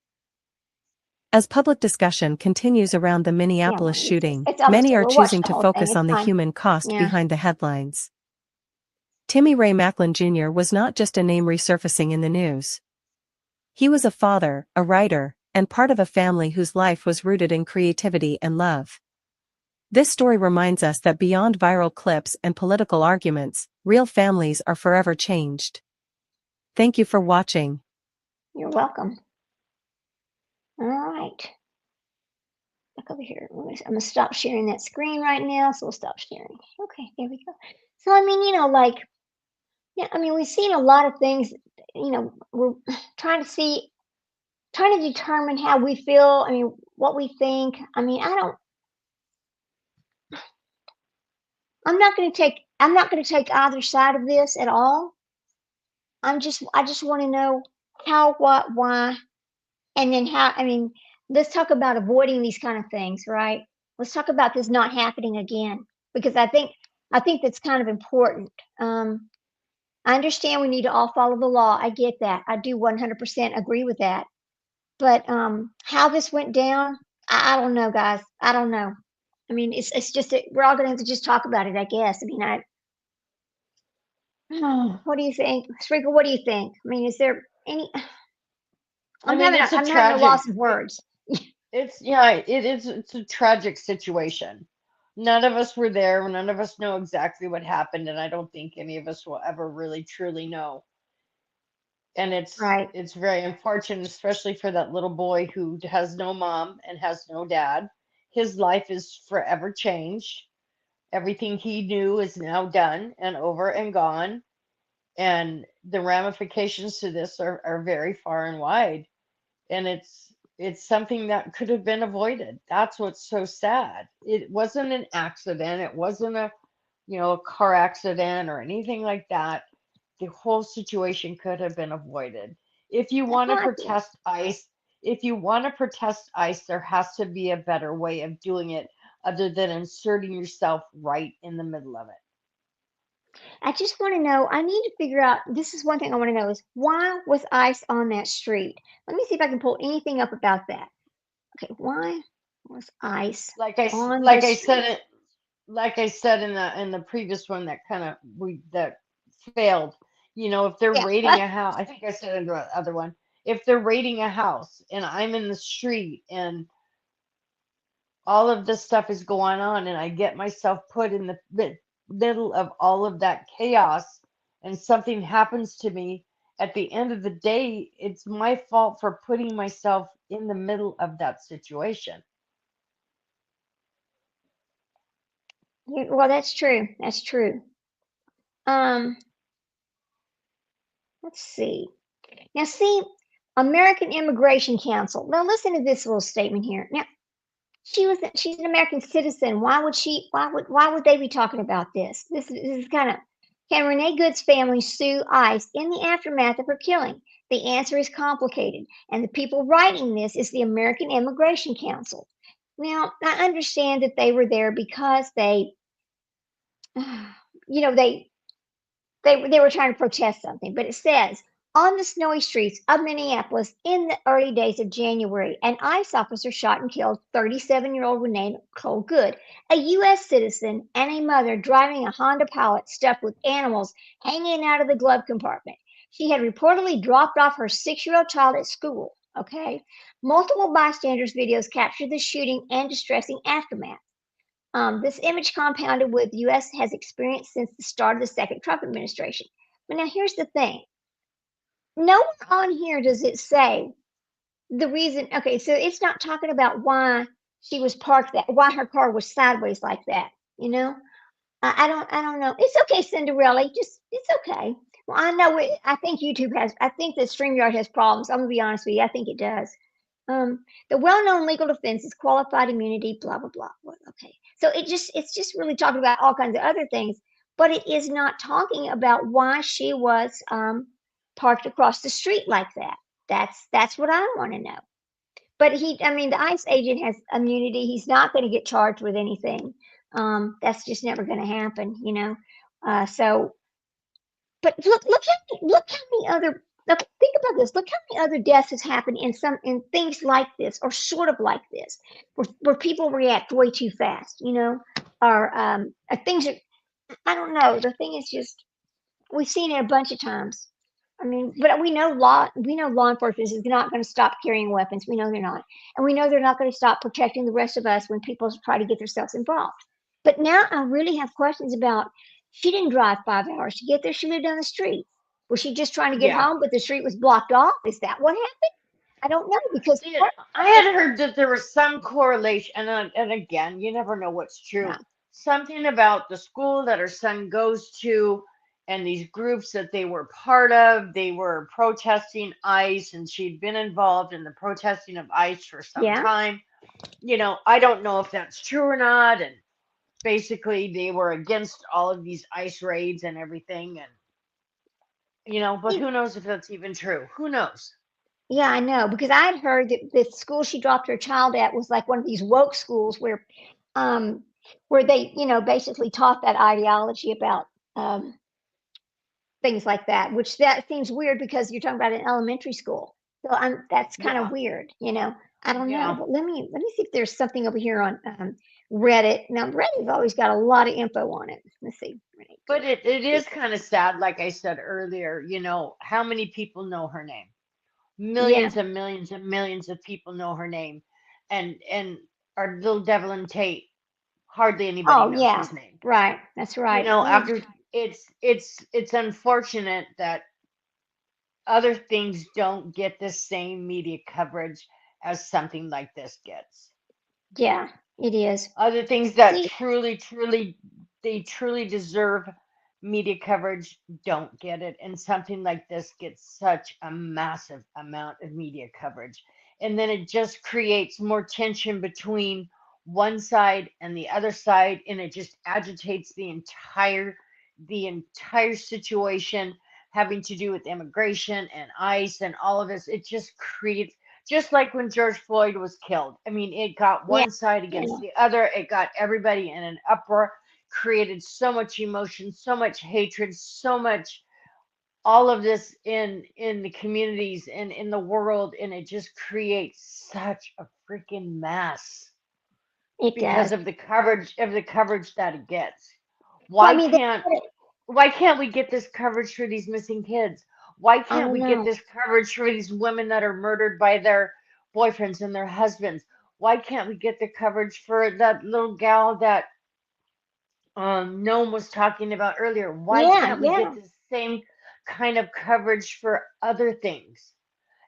As public discussion continues around the Minneapolis shooting, many are choosing to focus on the human cost behind the headlines. Timmy Ray Macklin Jr. was not just a name resurfacing in the news. He was a father, a writer, and part of a family whose life was rooted in creativity and love. This story reminds us that beyond viral clips and political arguments, real families are forever changed. Thank you for watching. You're welcome. All right. Back over here. I'm gonna stop sharing that screen right now, so we'll stop sharing. Okay, there we go. So I mean, we've seen a lot of things. We're trying to determine how we feel. I mean, what we think. I mean, I'm not going to take either side of this at all. I just want to know how, what, why, and then how. I mean, let's talk about avoiding these kind of things, right? Let's talk about this not happening again, because I think that's kind of important. I understand we need to all follow the law. I get that. I do 100% agree with that. But how this went down, I don't know, guys. I don't know. I mean, it's just we're all going to have to just talk about it, I guess. I mean, what do you think, Sprinkle? What do you think? I mean, is there any? I'm having a loss of words. It's a tragic situation. None of us were there. None of us know exactly what happened, and I don't think any of us will ever really truly know. And it's very unfortunate, especially for that little boy who has no mom and has no dad. His life is forever changed. Everything he knew is now done and over and gone. And the ramifications to this are very far and wide. And it's something that could have been avoided. That's what's so sad. It wasn't an accident. It wasn't a car accident or anything like that. The whole situation could have been avoided. If you want to protest ICE, there has to be a better way of doing it other than inserting yourself right in the middle of it. I just want to know, I need to figure out, this is one thing I want to know, is why was ICE on that street? Let me see if I can pull anything up about that. Okay, why was ICE like I said in the previous one that that failed. If they're raiding a house, I think I said in the other one, if they're raiding a house and I'm in the street and all of this stuff is going on and I get myself put in the middle of all of that chaos and something happens to me, at the end of the day, it's my fault for putting myself in the middle of that situation. Well, that's true. That's true. Let's see. Now, see, American Immigration Council. Now, listen to this little statement here. Now, she's an American citizen. Why would they be talking about this? This is kind of, can Renee Good's family sue ICE in the aftermath of her killing? The answer is complicated, and the people writing this is the American Immigration Council. Now, I understand that they were there because they were trying to protest something, but it says, on the snowy streets of Minneapolis in the early days of January, an ICE officer shot and killed 37-year-old Renee Nicole Good, a U.S. citizen and a mother driving a Honda Pilot stuffed with animals hanging out of the glove compartment. She had reportedly dropped off her 6-year-old child at school. Okay. Multiple bystanders' videos captured the shooting and distressing aftermath. This image compounded with U.S. has experienced since the start of the second Trump administration. But now here's the thing. Nowhere on here does it say the reason. Okay, so it's not talking about why she was parked why her car was sideways like that. You know, I don't know. It's okay, Cinderella. It's okay. Well, I know it. I think YouTube has. I think that StreamYard has problems. I'm gonna be honest with you. I think it does. The well-known legal defense is qualified immunity. Blah blah blah. Well, okay, so it's just really talking about all kinds of other things, but it is not talking about why she was parked across the street like that. That's what I want to know. But I mean, the ICE agent has immunity. He's not going to get charged with anything. That's just never going to happen, you know. But look how many other. Think about this. Look how many other deaths has happened in things like this, or sort of like this, where people react way too fast, you know, or things are. I don't know. The thing is just we've seen it a bunch of times. I mean, but we know law enforcement is not going to stop carrying weapons. We know they're not. And we know they're not going to stop protecting the rest of us when people try to get themselves involved. But now I really have questions about, she didn't drive 5 hours to get there. She lived down the street. Was she just trying to get home, but the street was blocked off? Is that what happened? I don't know, because I had heard that there was some correlation, and again, you never know what's true. Yeah. Something about the school that her son goes to, and these groups that they were part of, they were protesting ICE, and she'd been involved in the protesting of ICE for some time. You know, I don't know if that's true or not. And basically, they were against all of these ICE raids and everything. And, you know, but who knows if that's even true? Who knows? Yeah, I know, because I had heard that the school she dropped her child at was like one of these woke schools where they, you know, basically taught that ideology about things like that, which that seems weird because you're talking about an elementary school. So that's kind of weird, you know. I don't know, but let me see if there's something over here on Reddit. Now Reddit's always got a lot of info on it. Let's see. But it is kind of sad, like I said earlier, you know, how many people know her name? Millions and millions and millions of people know her name. And our little Devlin Tate, hardly anybody knows his name. Right. That's right. You know, after it's unfortunate that other things don't get the same media coverage as something like this gets. Yeah, it is. Other things that truly deserve media coverage don't get it, and something like this gets such a massive amount of media coverage, and then it just creates more tension between one side and the other side, and it just agitates the entire situation having to do with immigration and ICE and all of this. It just creates, just like when George Floyd was killed. I mean, it got one side against the other. It got everybody in an uproar, created so much emotion, so much hatred, so much all of this in the communities and in the world, and it just creates such a freaking mess because of the coverage that it gets. Why can't we get this coverage for these missing kids? Why can't we get this coverage for these women that are murdered by their boyfriends and their husbands? Why can't we get the coverage for that little gal that Noam was talking about earlier? Why can't we get the same kind of coverage for other things?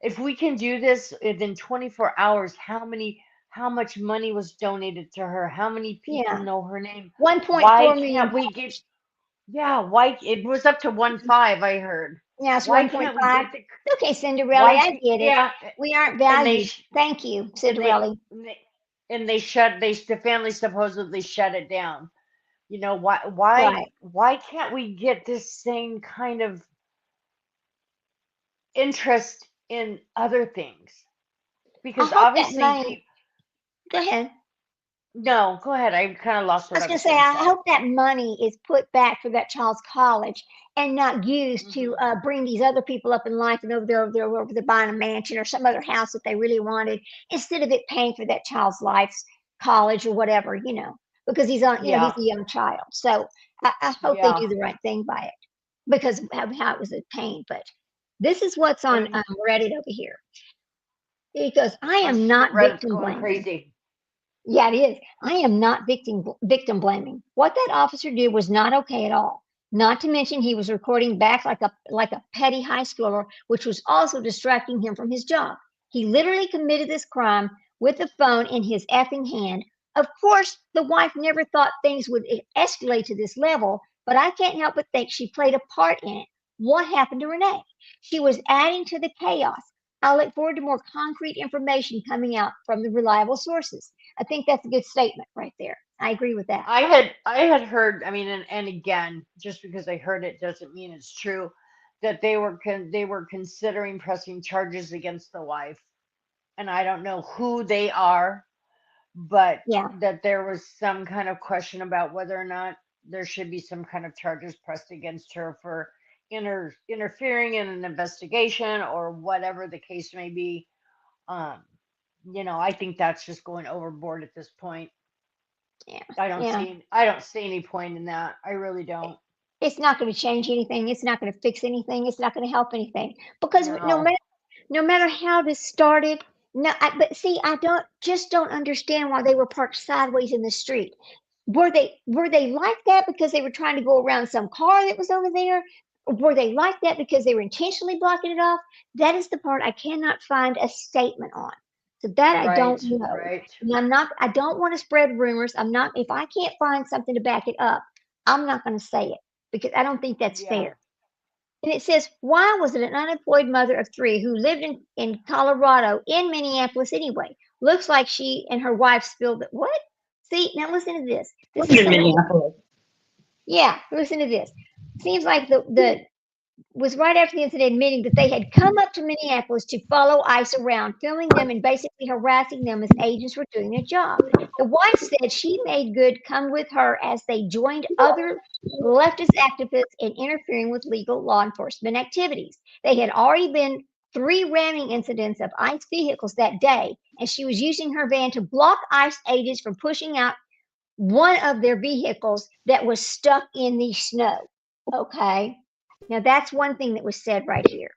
If we can do this within 24 hours, how much money was donated to her? How many people know her name? 1.4 million. We get why it was up to 1.5, I heard. Yeah, it's 1.5. Okay, Cinderella, I get it. Yeah, we aren't valued. Thank you, Cinderella. And the family supposedly shut it down. You know, why can't we get this same kind of interest in other things? Because obviously go ahead. No, go ahead. I kind of lost what I was going to say. I hope that money is put back for that child's college and not used to bring these other people up in life and over there buying a mansion or some other house that they really wanted, instead of it paying for that child's life's college or whatever, you know, because he's on, you know, he's a young child. So I hope they do the right thing by it, because of how it was a pain. But this is what's on Reddit over here, because I am not victim blaming. Crazy. Yeah, it is. I am not victim blaming. What that officer did was not okay at all. Not to mention he was recording back like a petty high schooler, which was also distracting him from his job. He literally committed this crime with the phone in his effing hand. Of course, the wife never thought things would escalate to this level, but I can't help but think she played a part in it. What happened to Renee? She was adding to the chaos. I look forward to more concrete information coming out from the reliable sources. I think that's a good statement right there. I agree with that. I had heard, I mean, and again, just because I heard it doesn't mean it's true, that they were considering pressing charges against the wife, and I don't know who they are, but Yeah. that there was some kind of question about whether or not there should be some kind of charges pressed against her for interfering in an investigation or whatever the case may be. Um, I think that's just going overboard at this point. Yeah. I don't see any point in that. I really don't. It's not going to change anything. It's not going to fix anything. It's not going to help anything because No. no matter how this started, no. But see, I don't understand why they were parked sideways in the street. Were they like that because they were trying to go around some car that was over there? Or were they like that because they were intentionally blocking it off? That is the part I cannot find a statement on. So that I don't know. Right. And I don't want to spread rumors. If I can't find something to back it up, I'm not going to say it because I don't think that's Yeah. fair. And it says, why was it an unemployed mother of 3 who lived in Colorado in Minneapolis anyway? Looks like she and her wife spilled it. What? See, now listen to this. This is Minneapolis. Yeah, listen to this. Seems like the was right after the incident admitting that they had come up to Minneapolis to follow ICE around, filming them and basically harassing them as agents were doing their job. The wife said she made good come with her as they joined other leftist activists in interfering with legal law enforcement activities. They had already been 3 ramming incidents of ICE vehicles that day, and she was using her van to block ICE agents from pushing out one of their vehicles that was stuck in the snow. Okay. Now that's one thing that was said right here.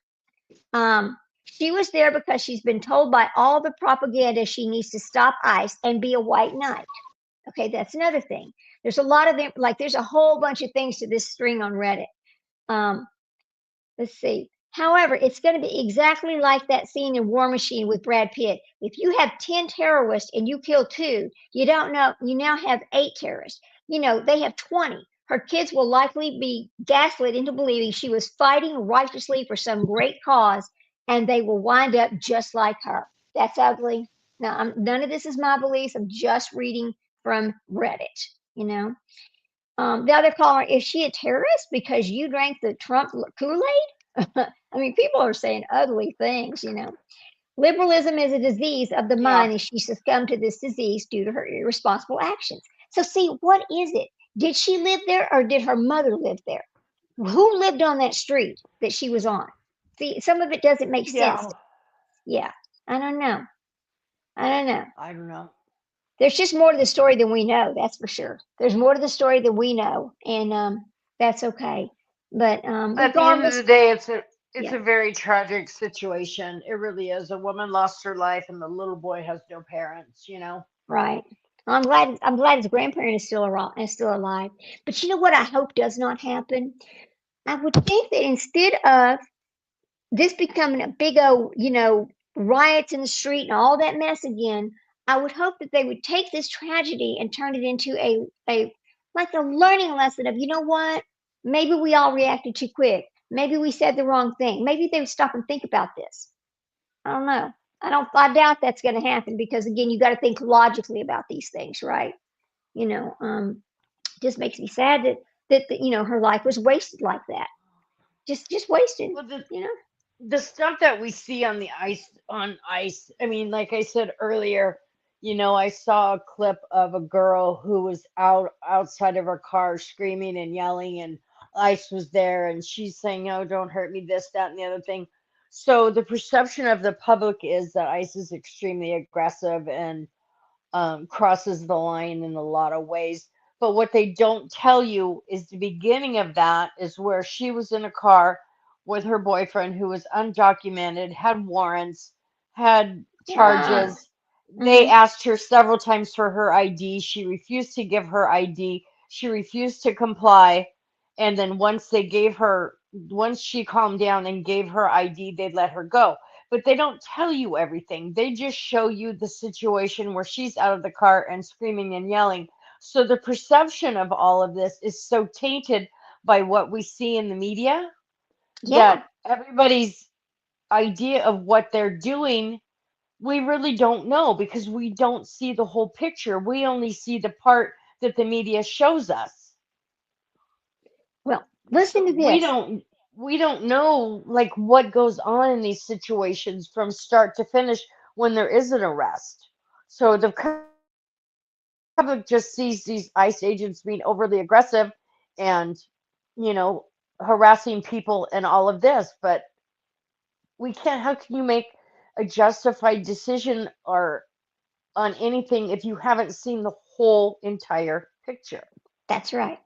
She was there because she's been told by all the propaganda she needs to stop ICE and be a white knight. Okay, that's another thing. There's a lot of them, like there's a whole bunch of things to this string on Reddit. Let's see. However, it's going to be exactly like that scene in War Machine with Brad Pitt. If you have 10 terrorists and you kill 2, you don't know, you now have 8 terrorists. They have 20. Her kids will likely be gaslit into believing she was fighting righteously for some great cause, and they will wind up just like her. That's ugly. Now, none of this is my beliefs. I'm just reading from Reddit, The other caller, is she a terrorist because you drank the Trump Kool-Aid? I mean, people are saying ugly things, Liberalism is a disease of the mind, and she succumbed to this disease due to her irresponsible actions. So, see, what is it? Did she live there or did her mother live there? Who lived on that street that she was on? See, some of it doesn't make sense. Yeah, I don't know. I don't know. There's just more to the story than we know. That's for sure. There's more to the story than we know, and that's okay. But At the end of the day, it's Yeah. a very tragic situation. It really is. A woman lost her life, and the little boy has no parents. Right. I'm glad his grandparent is still alive. But you know what I hope does not happen? I would think that instead of this becoming a big old, riots in the street and all that mess again, I would hope that they would take this tragedy and turn it into a like a learning lesson of, you know what? Maybe we all reacted too quick. Maybe we said the wrong thing. Maybe they would stop and think about this. I don't know. I doubt that's going to happen because again, you got to think logically about these things, right? Just makes me sad that her life was wasted like that. Just wasted. Well, the stuff that we see on ice. I mean, like I said earlier, I saw a clip of a girl who was outside of her car screaming and yelling, and ICE was there, and she's saying, "Oh, don't hurt me," this, that, and the other thing. So the perception of the public is that ICE is extremely aggressive and crosses the line in a lot of ways. But what they don't tell you is the beginning of that is where she was in a car with her boyfriend who was undocumented, had warrants, had charges. They Mhm. asked her several times for her ID. She refused to give her ID. She refused to comply. And then once she calmed down and gave her ID, they let her go. But they don't tell you everything. They just show you the situation where she's out of the car and screaming and yelling. So the perception of all of this is so tainted by what we see in the media Yeah, that everybody's idea of what they're doing, we really don't know because we don't see the whole picture. We only see the part that the media shows us. well, listen to We this. don't know like what goes on in these situations from start to finish when there is an arrest. So the public just sees these ICE agents being overly aggressive and, you know, harassing people and all of this, but we can't. How can you make a justified decision or on anything if you haven't seen the whole entire picture? That's right.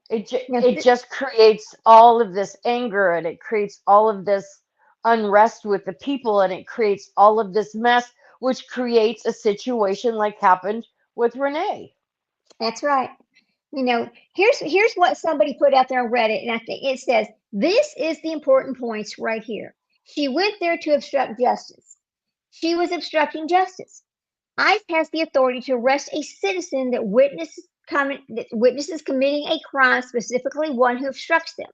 Now, It just creates all of this anger and it creates all of this unrest with the people and it creates all of this mess, which creates a situation like happened with Renee. that's right. Here's what somebody put out there on Reddit, and I think it says this is the important points right here. She went there to obstruct justice. She was obstructing justice. ICE has the authority to arrest a citizen that witnesses committing a crime, specifically one who obstructs them.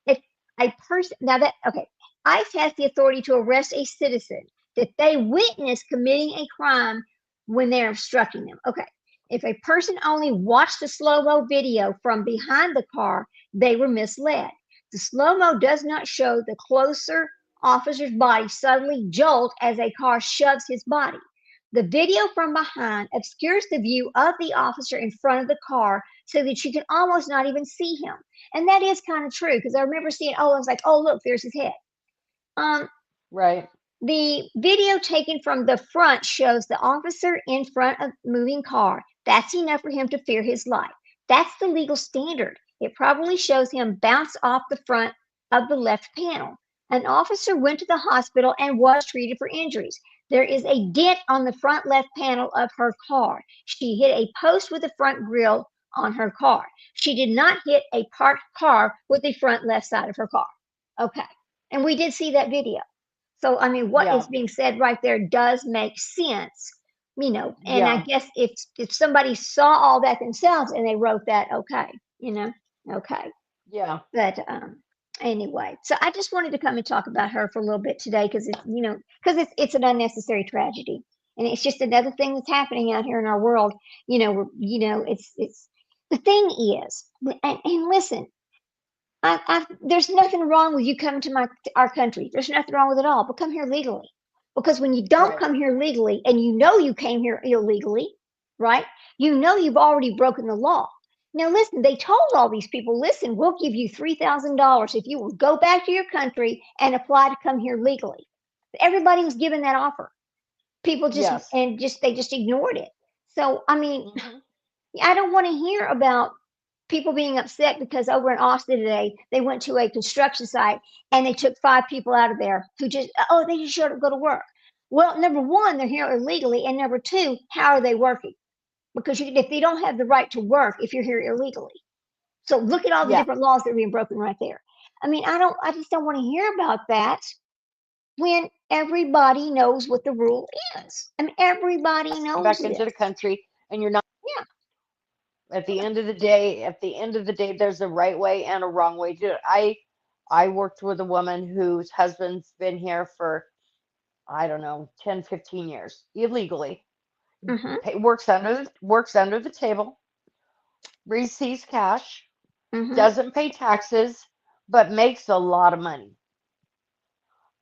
If a person now that okay, ICE has the authority to arrest a citizen that they witness committing a crime when they're obstructing them. Okay. If a person only watched the slow-mo video from behind the car, they were misled. The slow-mo does not show the closer officer's body suddenly jolt as a car shoves his body. The video from behind obscures the view of the officer in front of the car so that you can almost not even see him. And that is kind of true because I remember seeing, I was like, oh, look, there's his head. Right. The video taken from the front shows the officer in front of moving car. That's enough for him to fear his life. That's the legal standard. It probably shows him bounce off the front of the left panel. An officer went to the hospital and was treated for injuries. There is a dent on the front left panel of her car. She hit a post with the front grille on her car. She did not hit a parked car with the front left side of her car. Okay. And we did see that video. So, I mean, what is Yeah. being said right there does make sense, and I Yeah. guess if somebody saw all that themselves and they wrote that, okay, okay. Yeah. But anyway, so I just wanted to come and talk about her for a little bit today because it's an unnecessary tragedy, and it's just another thing that's happening out here in our world. It's the thing is, and listen. There's nothing wrong with you coming to our country. There's nothing wrong with it all. But come here legally, because when you don't Right. come here legally, and you came here illegally, right? You've already broken the law. Now, listen. They told all these people, listen, we'll give you $3,000 if you will go back to your country and apply to come here legally. Everybody was given that offer. People Yes. they just ignored it. So, I mean, Mhm. I don't want to hear about people being upset because over in Austin today, they went to a construction site and they took 5 people out of there who they just showed up to go to work. Well, number one, they're here illegally, and number two, how are they working? Because if they don't have the right to work if you're here illegally. So look at all the Yeah. different laws that are being broken right there. I mean, I just don't want to hear about that when everybody knows what the rule is. I mean, everybody Come knows back this. into the country and you're not. Yeah. At the end of the day, there's a right way and a wrong way to do it. I worked with a woman whose husband's been here for, I don't know, 10, 15 years illegally. Mm-hmm. Works under the table, receives cash, Mm-hmm. doesn't pay taxes, but makes a lot of money.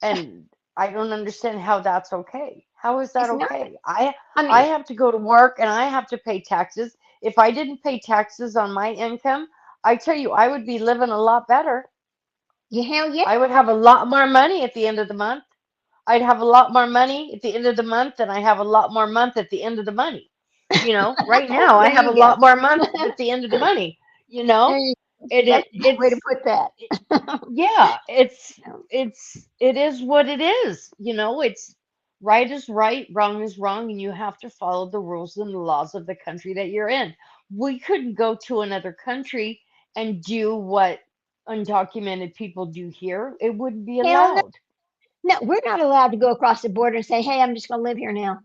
And I don't understand how that's okay. How is that It's not. okay? I I mean, have to go to work and I have to pay taxes. If I didn't pay taxes on my income, I tell you, I would be living a lot better. hell yeah. I would have a lot more money at the end of the month. I'd have a lot more money at the end of the month than I have a lot more month at the end of the money. Right now I There have a you go. lot more month at the end of the money. There you It That's a good way to put that. yeah, No. it is what it is. Right is right, wrong is wrong, and you have to follow the rules and the laws of the country that you're in. We couldn't go to another country and do what undocumented people do here. It wouldn't be Hell no. allowed. No, we're not allowed to go across the border and say, "Hey, I'm just going to live here now."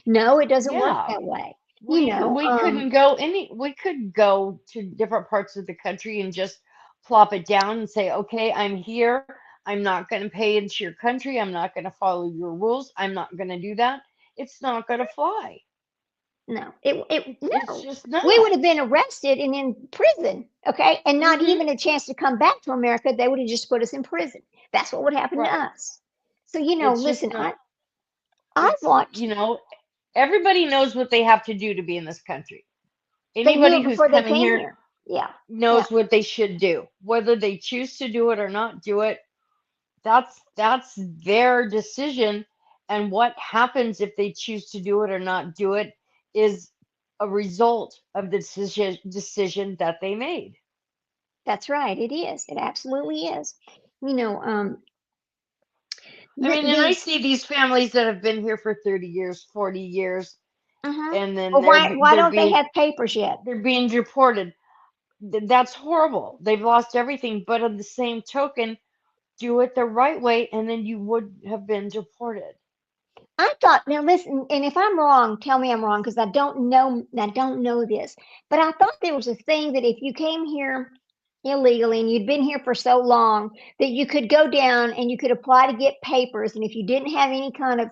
No, it doesn't work Yeah. that way. You know, We couldn't go we could go to different parts of the country and just plop it down and say, okay, I'm here. I'm not going to pay into your country. I'm not going to follow your rules. I'm not going to do that. It's not going to fly. no, It's no. just We not. would have been arrested and in prison, okay, and not Mhm. even a chance to come back to America. They would have just put us in prison. That's what would happen to Right. us. So, you know, It's just listen, not. I It's, want everybody knows what they have to do to be in this country. they knew Anybody it who's before they coming came here here. Yeah, yeah. knows what they should do. Whether they choose to do it or not do it, that's their decision. And what happens if they choose to do it or not do it is a result of the decision that they made. That's right. It is. It absolutely is. You know, I mean, and I these. see these families that have been here for 30 years, 40 years, and then Well, why don't they have papers yet? they're being deported. That's horrible. They've lost everything, but on the same token, do it the right way and then you would have been deported. I thought, now listen, and if I'm wrong, tell me I'm wrong because I don't know this. But I thought there was a thing that if you came here illegally and you'd been here for so long that you could go down and you could apply to get papers, and if you didn't have any kind of,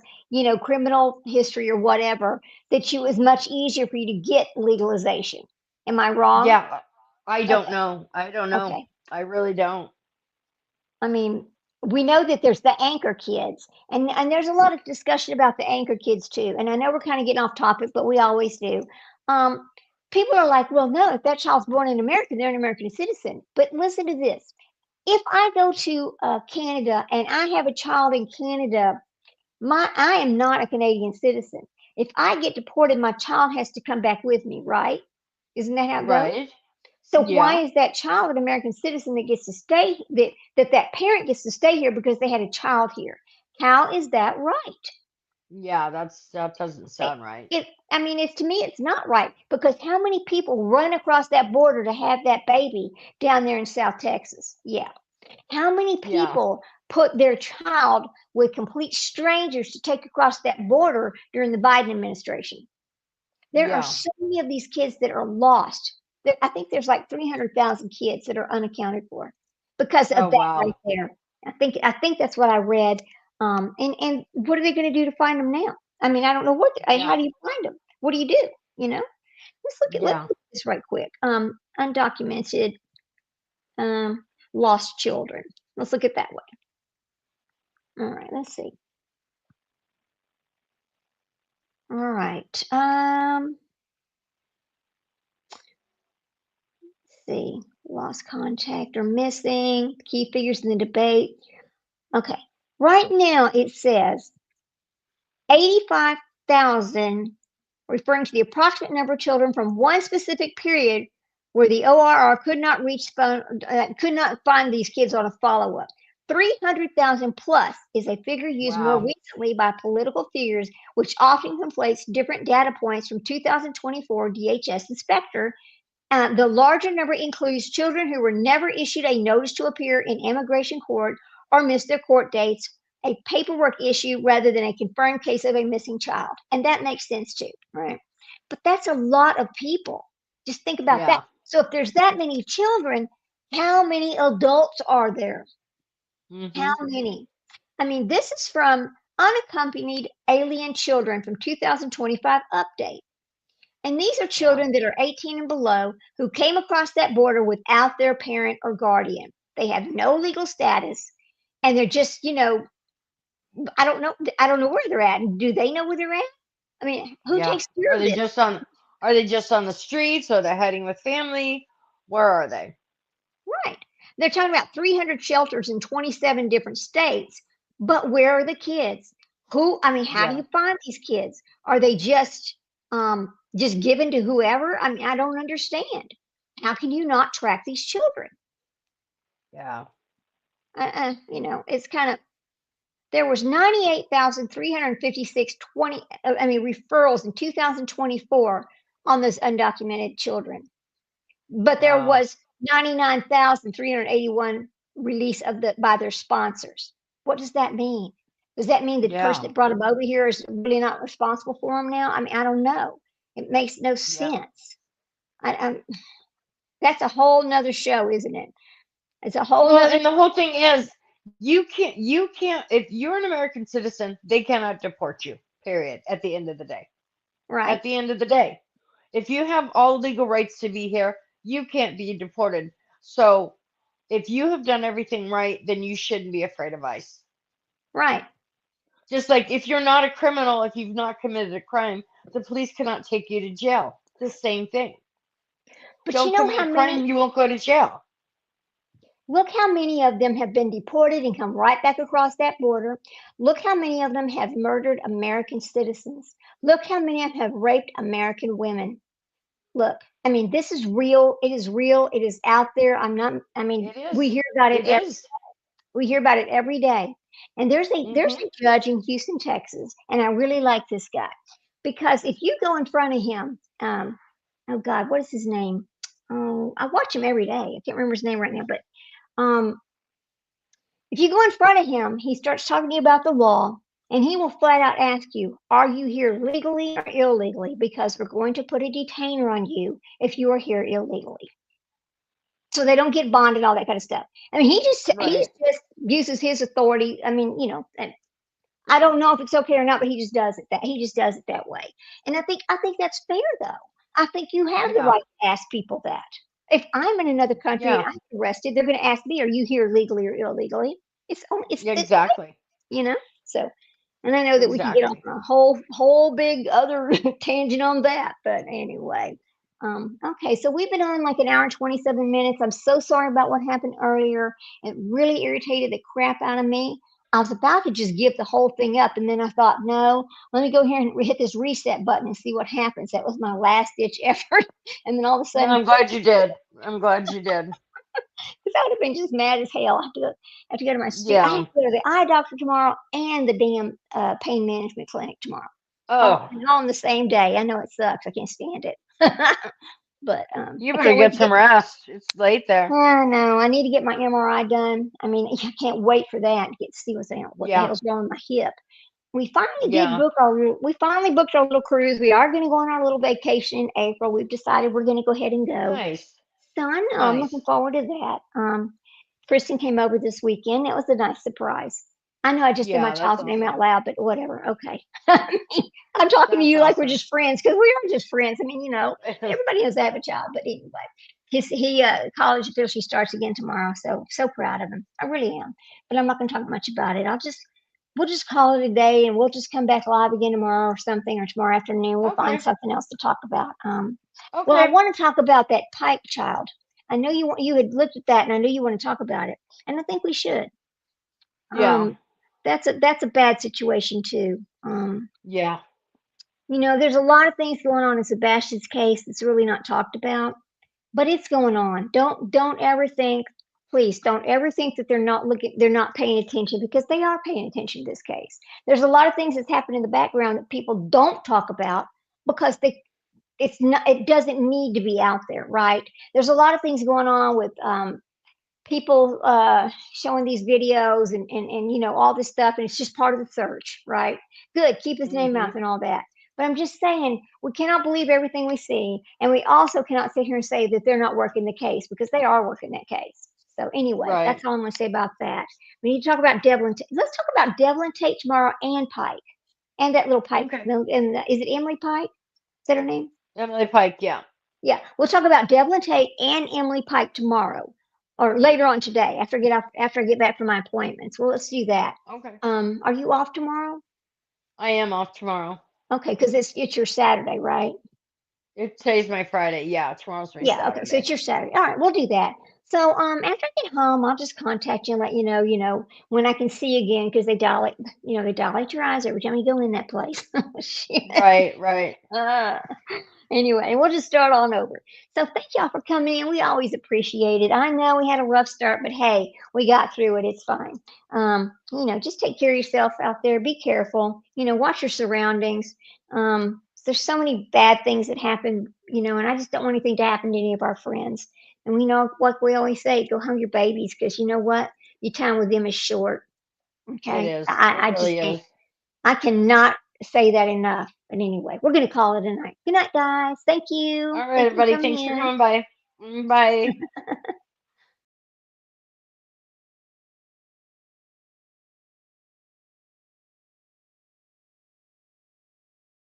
criminal history or whatever, that it was much easier for you to get legalization. Am I wrong? Yeah, I don't Okay. know. I don't know. Okay. I really don't. I mean, we know that there's the anchor kids, and there's a lot of discussion about the anchor kids too. And I know we're kind of getting off topic, but we always do. Um, People are like, well, no, if that child's born in America, they're an American citizen. But listen to this: if I go to Canada and I have a child in Canada, I am not a Canadian citizen. If I get deported, my child has to come back with me, right? Isn't that how it goes? Right? So Yeah. why is that child an American citizen that gets to stay that parent gets to stay here because they had a child here? How is that right? Yeah, that doesn't sound right. It's to me, it's not right because how many people run across that border to have that baby down there in South Texas? Yeah. How many Yeah. people put their child with complete strangers to take across that border during the Biden administration? There are Yeah. so many of these kids that are lost. I think there's like 300,000 kids that are unaccounted for because Oh of that right wow. there. I think that's what I read. And what are they going to do to find them now? I mean, I don't know how Yeah. do you find them? What do you do? Let's Yeah. look at this right quick. Undocumented lost children. Let's look at that way. All right, let's see. All right. See, lost contact or missing, key figures in the debate. Okay, right now it says 85,000, referring to the approximate number of children from one specific period where the ORR could not could not find these kids on a follow-up. 300,000 plus is a figure used more Wow. recently by political figures, which often conflates different data points from 2024 DHS inspector. The larger number includes children who were never issued a notice to appear in immigration court or missed their court dates, a paperwork issue rather than a confirmed case of a missing child. And that makes sense too, right? But that's a lot of people. Just think about Yeah. that. So if there's that many children, how many adults are there? How Mhm. many? I mean, this is from Unaccompanied Alien Children from 2025 update. And these are children that are 18 and below who came across that border without their parent or guardian. They have no legal status and they're just, I don't know where they're at. Do they know where they're at? I mean, who Yeah. takes care Are of they this? just on the streets or they're heading with family? Where are they? Right. They're talking about 300 shelters in 27 different states. But where are the kids? How do Yeah. you find these kids? Are they just given to whoever? I mean, I don't understand. How can you not track these children? Yeah. It's kind of there was 98,356 referrals in 2024 on those undocumented children. But there Wow. was 99,381 release by their sponsors. What does that mean? Does that mean the person Yeah. that brought them over here is really not responsible for them now? I mean, I don't know. It makes no sense. That's a whole nother show, isn't it? It's a whole Well, nother. and the whole thing is, you can't, if you're an American citizen, they cannot deport you, period, at the end of the day. Right. At the end of the day. If you have all legal rights to be here, you can't be deported. So if you have done everything right, then you shouldn't be afraid of ICE. Right. Just like if you're not a criminal, if you've not committed a crime, the police cannot take you to jail. The same thing. But Don't you know commit how a crime, many? you won't go to jail. Look how many of them have been deported and come right back across that border. Look how many of them have murdered American citizens. Look how many of them have raped American women. Look, I mean, this is real. It is real. It is out there. It is. We hear about it. It is. We hear about it every day. And there's a judge in Houston, Texas, and I really like this guy because if you go in front of him, oh God, what is his name? Oh, I watch him every day. I can't remember his name right now, but if you go in front of him, he starts talking to you about the law, and he will flat out ask you, are you here legally or illegally? Because we're going to put a detainer on you if you are here illegally. So they don't get bonded, all that kind of stuff. I mean, he just uses his authority. I mean, and I don't know if it's okay or not, but he just does it that way. And I think that's fair, though. I think you have the right to ask people that. If I'm in another country and I'm arrested, they're going to ask me, "Are you here legally or illegally?" It's exactly. So, and I know that we can get off on a whole big other tangent on that, but anyway. Okay, so we've been on like an hour and 27 minutes. I'm so sorry about what happened earlier. It really irritated the crap out of me. I was about to just give the whole thing up, and then I thought, no, let me go here and hit this reset button and see what happens. That was my last ditch effort, and then all of a sudden, I'm glad you did. I'm glad you did. Because I would have been just mad as hell. I have to go to my I have to go to the eye doctor tomorrow and the damn pain management clinic tomorrow. Oh, all on the same day. I know it sucks. I can't stand it. But you better get some rest. It's late there. I know. I need to get my MRI done. I mean, I can't wait for that to get to see what the hell's wrong with my hip. We finally booked our little cruise. We are going to go on our little vacation in April. We've decided we're going to go ahead and go. Nice. So I know I'm looking forward to that. Kristen came over this weekend. It was a nice surprise. I know I just said my child's name out loud, but whatever. Okay. I'm talking to you like we're just friends because we are just friends. I mean, everybody knows I have a child, but anyway, college officially starts again tomorrow. So proud of him. I really am. But I'm not going to talk much about it. We'll just call it a day and we'll just come back live again tomorrow or something, or tomorrow afternoon. We'll find something else to talk about. Well, I want to talk about that Pike child. I know you had looked at that, and I know you want to talk about it, and I think we should. That's a bad situation too. There's a lot of things going on in Sebastian's case that's really not talked about, but it's going on. Don't ever think, please don't ever think that they're not paying attention, because they are paying attention to this case. There's a lot of things that's happening in the background that people don't talk about because it doesn't need to be out there, right? There's a lot of things going on with people showing these videos and all this stuff, and it's just part of the search, right? Good, keep his name out and all that. But I'm just saying, we cannot believe everything we see, and we also cannot sit here and say that they're not working the case, because they are working that case. So anyway, that's all I'm going to say about that. We need to talk about Devlin. Let's talk about Devlin Tate tomorrow, and Pike, and that little Pike. And is it Emily Pike? Is that her name? Emily Pike, yeah. Yeah, we'll talk about Devlin Tate and Emily Pike tomorrow, or later on today after I get back from my appointments. Well, let's do that. Okay. Are you off tomorrow? I am off tomorrow. Okay, because it's your Saturday, right? Today's my Friday. Yeah, tomorrow's my Saturday. Okay, so it's your Saturday. All right, we'll do that. So after I get home, I'll just contact you and let you know, when I can see you again, because they dilate your eyes every time you go in that place. Right. Anyway, we'll just start on over. So thank y'all for coming in. We always appreciate it. I know we had a rough start, but hey, we got through it. It's fine. Just take care of yourself out there. Be careful. Watch your surroundings. There's so many bad things that happen, and I just don't want anything to happen to any of our friends. And we know what we always say, go home your babies, because you know what? Your time with them is short. Okay. It is. I It just really can't. is. I cannot say that enough. But anyway, we're going to call it a night. Good night, guys. Thank you. All right, everybody. Thanks for coming by. Bye.